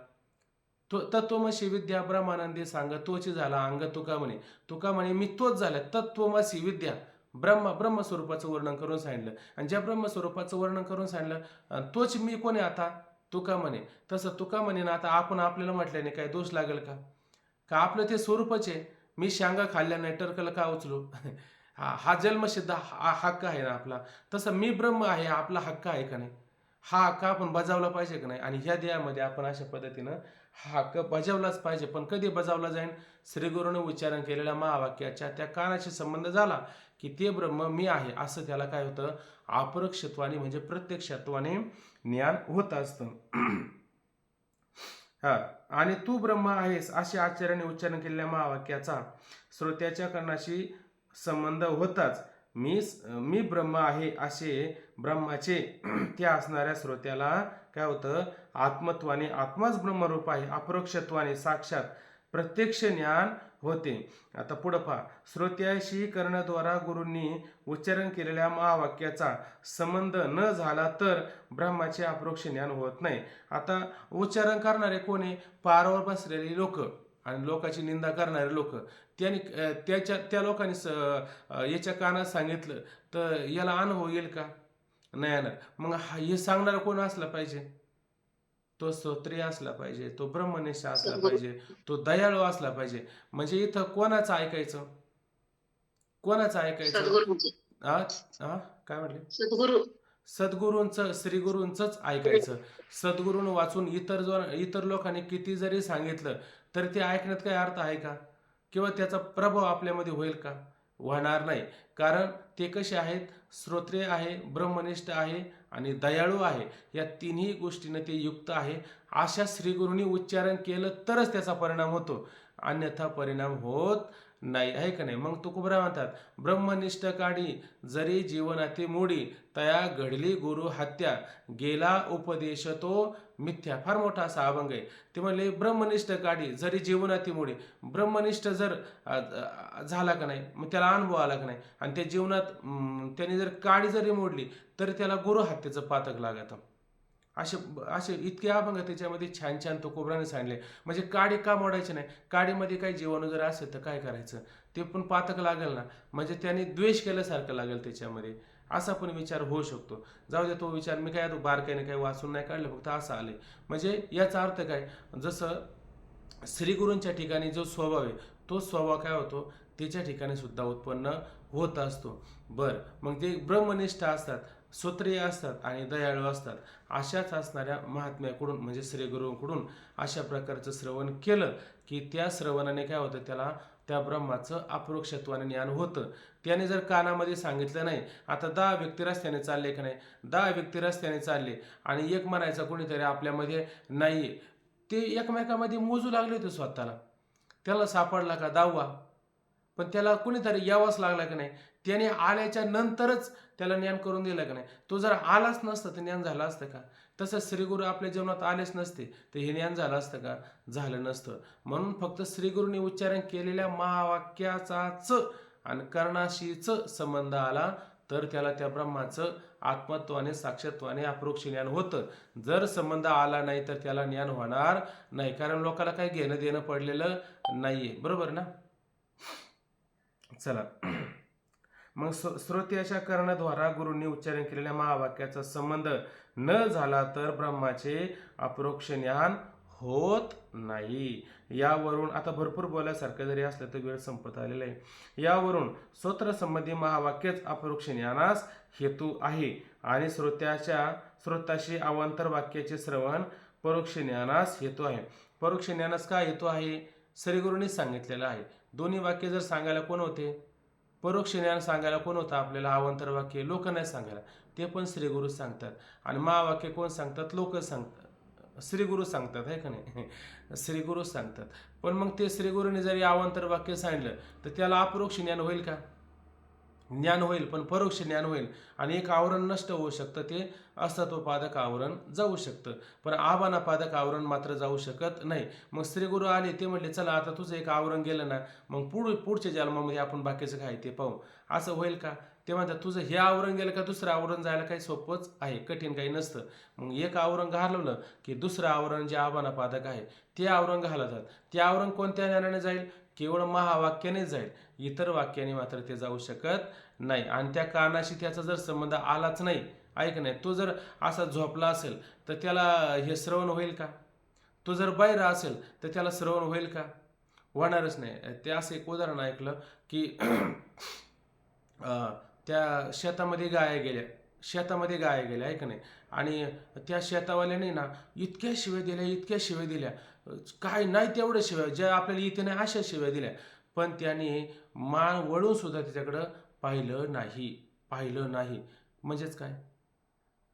तो तत्वमसी विद्या ब्रह्मानंदी सांग तोची झाला अंग. तुका म्हणे मी तोच झाला तत्वमसी विद्या. ब्रह्मस्वरूपाचं वर्णन करून सांगितलं आणि ज्या ब्रह्मस्वरूपाचं वर्णन करून सांगितलं तोच मी कोणी आता? तुका म्हणे. तसं तुका म्हणे ना, आता आपण आपल्याला म्हटल्याने काय दोष लागेल का? का आपलं ते स्वरूपच आहे. मी शांगा खाल्ल्या नाही टरकल का उचलू? हा जन्मसिद्ध हक्क आहे ना आपला. तसं मी ब्रह्म आहे, आपला हक्क आहे का नाही? हा हक्क आपण बजावला पाहिजे का नाही? आणि ह्या देहामध्ये आपण अशा पद्धतीनं हा हक्क बजावलाच पाहिजे. पण कधी बजावला जाईल? श्रीगुरूने उच्चारण केलेल्या महावाक्याच्या त्या कानाशी संबंध झाला की ते ब्रह्म मी आहे असं त्याला काय होतं, अपरोक्षत्वाने म्हणजे प्रत्यक्षत्वाने ज्ञान होत असतं. हा. आणि तू ब्रह्म आहेस असे आचार्याने उच्चारण केलेल्या महावाक्याचा श्रोत्याच्या कर्णाशी संबंध होताच. मी ब्रह्म आहे असे ब्रह्माचे त्या असणाऱ्या श्रोत्याला काय होतं, आत्मत्वाने आत्माच ब्रह्मरूप आहे अपरोक्षत्वाने साक्षात प्रत्यक्ष ज्ञान होते. आता पुढं पहा, श्रोत्याशी कर्णद्वारा गुरूंनी उच्चारण केलेल्या महावाक्याचा संबंध न झाला तर ब्रह्माचे अपरोक्ष ज्ञान होत नाही. आता उच्चारण करणारे कोणी? पारावर बसलेली लोक आणि लोकांची निंदा करणारे लोक. त्यांनी त्या लोकांनी याच्या कानात सांगितलं तर याला अनुभव येईल का? नाही येणार. मग हे सांगणारा कोण असला पाहिजे? तो स्तोत्रीय असला पाहिजे, तो ब्रह्मनिष्ठ असला पाहिजे, तो दयाळू असला पाहिजे. म्हणजे इथं कोणाचं ऐकायचं? कोणाचं ऐकायचं? काय म्हटले? सद्गुरूंचं, श्रीगुरूंचंच ऐकायचं. सद्गुरूंना वाचून इतर लोकांनी किती जरी सांगितलं तर ते ऐकण्यात काही अर्थ आहे का? किंवा त्याचा प्रभाव आपल्यामध्ये होईल का? होणार नाही. कारण ते कसे आहेत? श्रोत्रिय आहे, ब्रह्मनिष्ठ आहे आणि दयाळू आहे. या तिन्ही गोष्टीनं ते युक्त आहे. अशा श्रीगुरूंनी उच्चारण केलं तरच त्याचा परिणाम होतो, अन्यथा परिणाम होत नाही, आहे का नाही? मग तुकोबराय म्हणतात, ब्रह्मनिष्ठ काढी जरी जीवनाती मोडी, तया घडली गुरु हत्या, गेला उपदेश तो मिथ्या. फार मोठा असा अभंग आहे. ते म्हणले ब्रह्मनिष्ठ काढी जरी जीवनाती मोडी. ब्रह्मनिष्ठ जर झाला का नाही, मग त्याला अनुभव आला का नाही आणि त्या जीवनात त्याने जर काडी जरी मोडली तर त्याला गुरु हत्येचं पातक लागतं. असे इतके अभंग त्याच्यामध्ये छान छान तुकोबराने सांगले. म्हणजे काडी का मोडायची नाही? काडीमध्ये काही जीवाणू जर असेल तर काय करायचं? ते पण पातक लागेल ना, म्हणजे त्याने द्वेष केल्यासारखं लागेल त्याच्यामध्ये. असा पण विचार होऊ शकतो. जाऊ दे, तो विचार मी काय बारकाईने काही वाचून नाही काढलं, फक्त असं आले. म्हणजे याचा अर्थ काय? जसं श्रीगुरूंच्या ठिकाणी जो स्वभाव आहे तो स्वभाव काय होतो, त्याच्या ठिकाणी सुद्धा उत्पन्न होत असतो. बरं, मग ते ब्रह्मनिष्ठ असतात, श्रोत्रिय असतात आणि दयाळू असतात. अशाच असणाऱ्या महात्म्याकडून म्हणजे श्रीगुरूंकडून अशा प्रकारचं श्रवण केलं की त्या श्रवणाने काय होतं, त्या ब्रह्माचं अपरोक्षत्वाने ज्ञान होतं. त्याने जर कानामध्ये सांगितलं नाही, आता 10 व्यक्ती रस्त्याने चालले का नाही, 10 व्यक्ती रस्त्याने चालले आणि एक म्हणायचा कोणीतरी आपल्यामध्ये नाहीये, ते एकमेकामध्ये मोजू लागले होते स्वतःला. त्याला सापडला का 10वा, पण त्याला कुणीतरी यावंच लागला का नाही, त्याने आल्याच्या नंतरच त्याला ज्ञान करून दिलं का नाही. तो जर आलाच नसतं तर ज्ञान झालं असतं का? तसंच श्रीगुरु आपल्या जीवनात आलेच नसते तर हे ज्ञान झालं असतं का? झालं नसतं. म्हणून फक्त श्रीगुरूंनी उच्चारण केलेल्या महावाक्याचाच आणि कर्णाशीच संबंध आला तर त्याला त्या ब्रह्माचं आत्मत्वाने साक्षात्वाने अपरोक्ष ज्ञान होतं. जर संबंध आला नाही तर त्याला ज्ञान होणार नाही, कारण लोकांना काही घेणं देणं पडलेलं नाहीये. बरोबर ना? चला, मग श्रोत्याच्या कर्णद्वारा गुरूंनी उच्चारण केलेल्या महावाक्याचा संबंध न झाला तर ब्रह्माचे अपरोक्ष ज्ञान होत नाही. यावरून आता भरपूर बोलायसारखं जरी असलं तर वेळ संपत आलेला आहे. यावरून स्तोत्र संबंधी महावाक्यच अपरोक्ष ज्ञानास हेतू आहे आणि श्रोताशी अवांतर वाक्याचे श्रवण परोक्ष ज्ञानास हेतू आहे. परोक्ष ज्ञानास काय हेतू आहे? श्रीगुरूंनी सांगितलेलं आहे. दोन्ही वाक्य जर सांगायला कोण होते? परोक्ष ज्ञान सांगायला कोण होतं आपल्याला? अवांतर वाक्य लोक नाही सांगायला, ते पण श्रीगुरु सांगतात. आणि महावाक्य कोण सांगतात? लोक सांगतात, श्रीगुरु सांगतात, आहे का नाही? श्रीगुरु सांगतात. पण मग ते श्रीगुरूंनी जरी अवांतर वाक्य सांगितलं तर त्याला अपरोक्ष ज्ञान होईल का? ज्ञान होईल, पण परोक्ष ज्ञान होईल. आणि एक आवरण नष्ट होऊ शकतं, ते असत्वपादक आवरण जाऊ शकतं, पण आभानापादक आवरण मात्र जाऊ शकत नाही. मग श्रीगुरु आले, ते म्हणले चला आता तुझं एक आवरण गेलं ना, मग पुढच्या जन्मामध्ये आपण बाकीचं काय ते पाहू. असं होईल का? ते म्हणतात तुझं हे आवरण गेलं का दुसरं आवरण जायला काही सोपंच आहे, कठीण काही नसतं. मग एक आवरण घालवलं की दुसरं आवरण जे आभानापादक आहे ते आवरण घालतात. ते आवरण कोणत्या ज्ञानाने जाईल? केवळ महावाक्याने जाईल, इतर वाक्याने मात्र ते जाऊ शकत नाही. आणि त्या कारणाशी त्याचा जर संबंध आलाच नाही, ऐक नाही, तो जर असा झोपला असेल तर त्याला हे श्रवण होईल का? तो जर बाहेर असेल तर त्याला श्रवण होईल का? होणारच नाही. ते असं एक उदाहरण ऐकलं की त्या शेतामध्ये गाया गेल्या आहे का नाही, आणि त्या शेतावाल्याने ना इतक्या शिव्या दिल्या, काय नाही तेवढ्या शिव्या, ज्या आपल्याला इथे नाही अशा शिव्या दिल्या, पण त्याने मान वळून सुद्धा त्याच्याकडं पाहिलं नाही. म्हणजेच काय?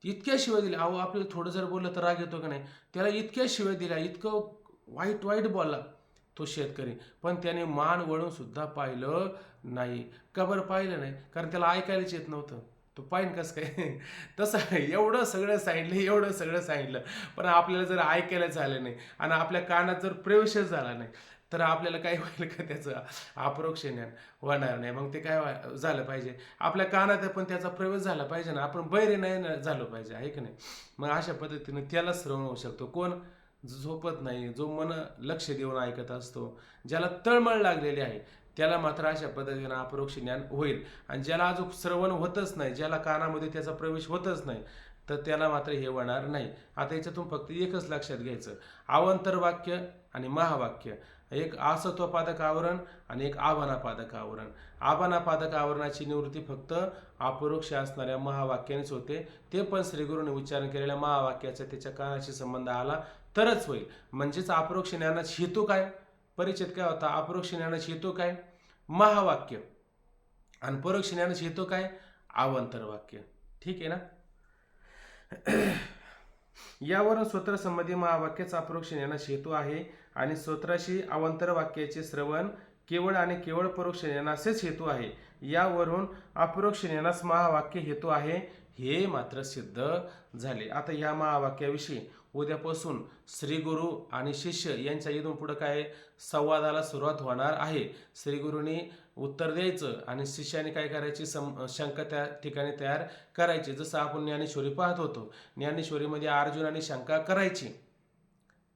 इतक्या शिव्या दिल्या. अहो, आपल्याला थोडं जर बोललं तर राग येतो का नाही? त्याला इतक्या शिव्या दिल्या, इतकं वाईट बोलला तो शेतकरी, पण त्याने मान वळून सुद्धा पाहिलं नाही. का बरं पाहिलं नाही? कारण त्याला ऐकायलाच येत नव्हतं. तो पाहिन कसं काय? तसं एवढं सगळं सांगितलं, पण आपल्याला जर ऐकायला झालं नाही आणि आपल्या कानात जर प्रवेशच झाला नाही तर आपल्याला काय होईल का? त्याचं अपरोक्ष ज्ञान होणार नाही. मग ते काय झालं पाहिजे? आपल्या कानात पण त्याचा प्रवेश झाला पाहिजे ना, आपण बहिरे नाही झालं पाहिजे, आहे की नाही? मग अशा पद्धतीने त्याला श्रवण होऊ शकतो. कोण? झोपत नाही, जो मन लक्ष देऊन ऐकत असतो, ज्याला तळमळ लागलेली आहे, त्याला मात्र अशा पद्धतीनं अपरोक्ष ज्ञान होईल. आणि ज्याला अजून श्रवण होतच नाही, ज्याला कानामध्ये त्याचा प्रवेश होतच नाही, तर त्याला मात्र हे होणार नाही. आता याच्यातून फक्त एकच लक्षात घ्यायचं, अवांतर वाक्य आणि महावाक्य, एक असत्वपादक आवरण आणि एक आभानापादक आवरण. आभानापादक आवरणाची निवृत्ती फक्त अपरोक्ष असणाऱ्या महावाक्यानेच होते, ते पण श्रीगुरूंनी उच्चारण केलेल्या महावाक्याचा त्याच्या कानाशी संबंध आला तरच होईल. म्हणजेच अपरोक्ष ज्ञानाचा हेतू काय? परिचित काय होता? अपरोक्ष ज्ञानाचा हेतू काय? महावाक्य. आणि परोक्ष ज्ञानाचा हेतू काय? अवांतर वाक्य. ठीक आहे ना? यावरून स्तोत्र संबंधी महावाक्याच अपरोक्ष ज्ञानाचा हेतू आहे आणि स्तोत्राशी अवांतर वाक्याचे श्रवण केवळ आणि केवळ परोक्ष ज्ञानाचेच हेतू आहे. यावरून अपरोक्ष ज्ञानास महावाक्य हेतू आहे हे मात्र सिद्ध झाले. आता या महावाक्याविषयी उद्यापासून श्रीगुरु आणि शिष्य यांच्या इथून पुढे काय संवादाला सुरुवात होणार आहे. श्रीगुरूंनी उत्तर द्यायचं आणि शिष्याने काय करायची, शंका त्या ठिकाणी तयार करायची. जसं आपण ज्ञानेश्वरी पाहत होतो, ज्ञानेश्वरीमध्ये अर्जुनाने शंका करायची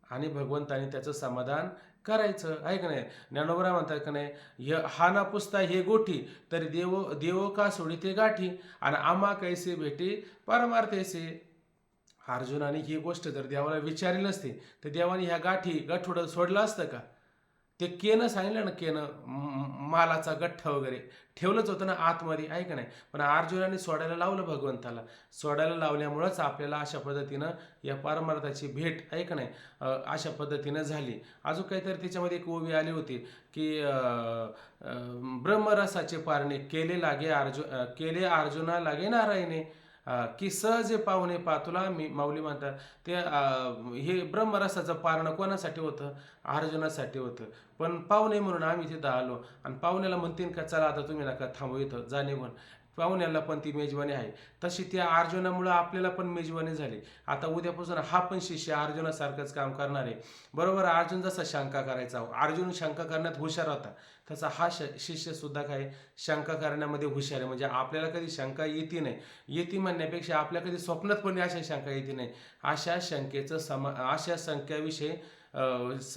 आणि भगवंताने त्याचं समाधान करायचं, आहे का नाही? ज्ञानोबरा म्हणतात का नाही, हा ना पुसता हे गोठी तरी देव का सोडी ते गाठी आणि आम्हा कैसे भेटी परमार्थेसे. अर्जुनाने ही गोष्ट जर देवाला विचारली नसती तर देवाने ह्या गाठोडं सोडलं असतं का? ते केनं सांगितलं ना, केनं मालाचा गठ्ठा वगैरे ठेवलंच होतं ना आतमध्ये, आहे का नाही. पण अर्जुनाने सोडायला लावलं भगवंताला. सोडायला लावल्यामुळंच आपल्याला अशा पद्धतीनं या परमार्थाची भेट, आहे का नाही, अशा पद्धतीनं झाली. अजून काहीतरी त्याच्यामध्ये एक ओवी आली होती की ब्रह्मरसाचे पारणे केले अर्जुना लागे नारायणे, की सहजे पाहुणे पातुला मी माऊली म्हणतात. ते हे ब्रह्मरसाचं पारणं कोणासाठी होतं? अर्जुनासाठी होतं. पण पाहुणे म्हणून आम्ही तिथं आलो, आणि पाहुण्याला म्हणतील का चला आता तुम्ही नका थांबू, इथं जा निघून. पाहुण्याला पण ती मेजवानी आहे. तशी त्या अर्जुनामुळं आपल्याला पण मेजवानी झाली. आता उद्यापासून हा पण शिष्य अर्जुनासारखंच काम करणार आहे. बरोबर, अर्जुन जसा शंका करायचा, अर्जुन शंका करण्यात हुशार होता, तसा हा शिष्य सुद्धा काय शंका करण्यामध्ये हुशार आहे. म्हणजे आपल्याला कधी शंका येते नाही, येते म्हणण्यापेक्षा आपल्या कधी स्वप्नात पण अशा शंका येते नाही. अशा शंक्याविषयी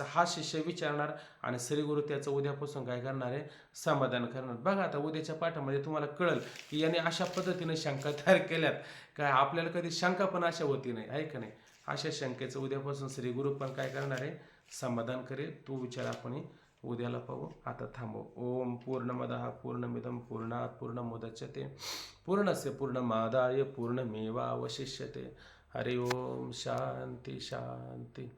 हा शिष्य विचारणार, आणि श्रीगुरु त्याचं उद्यापासून काय करणार आहे, समाधान करणार. बघा आता उद्याच्या पाठामध्ये तुम्हाला कळेल की याने अशा पद्धतीने शंका तयार केल्यात काय, आपल्याला कधी शंका पण अशा होती नाही, आहे का नाही. अशा शंकेचं उद्यापासून श्रीगुरु पण काय करणार आहे, समाधान करेल. तो विचार आपण उद्याला पाहू. आता थांबू. ओम पूर्णमदः पूर्णमिदं पूर्णात् पूर्णमुदच्यते पूर्णस्य पूर्णमादाय पूर्णमेवावशिष्यते. हरि ओम. शांती शांती.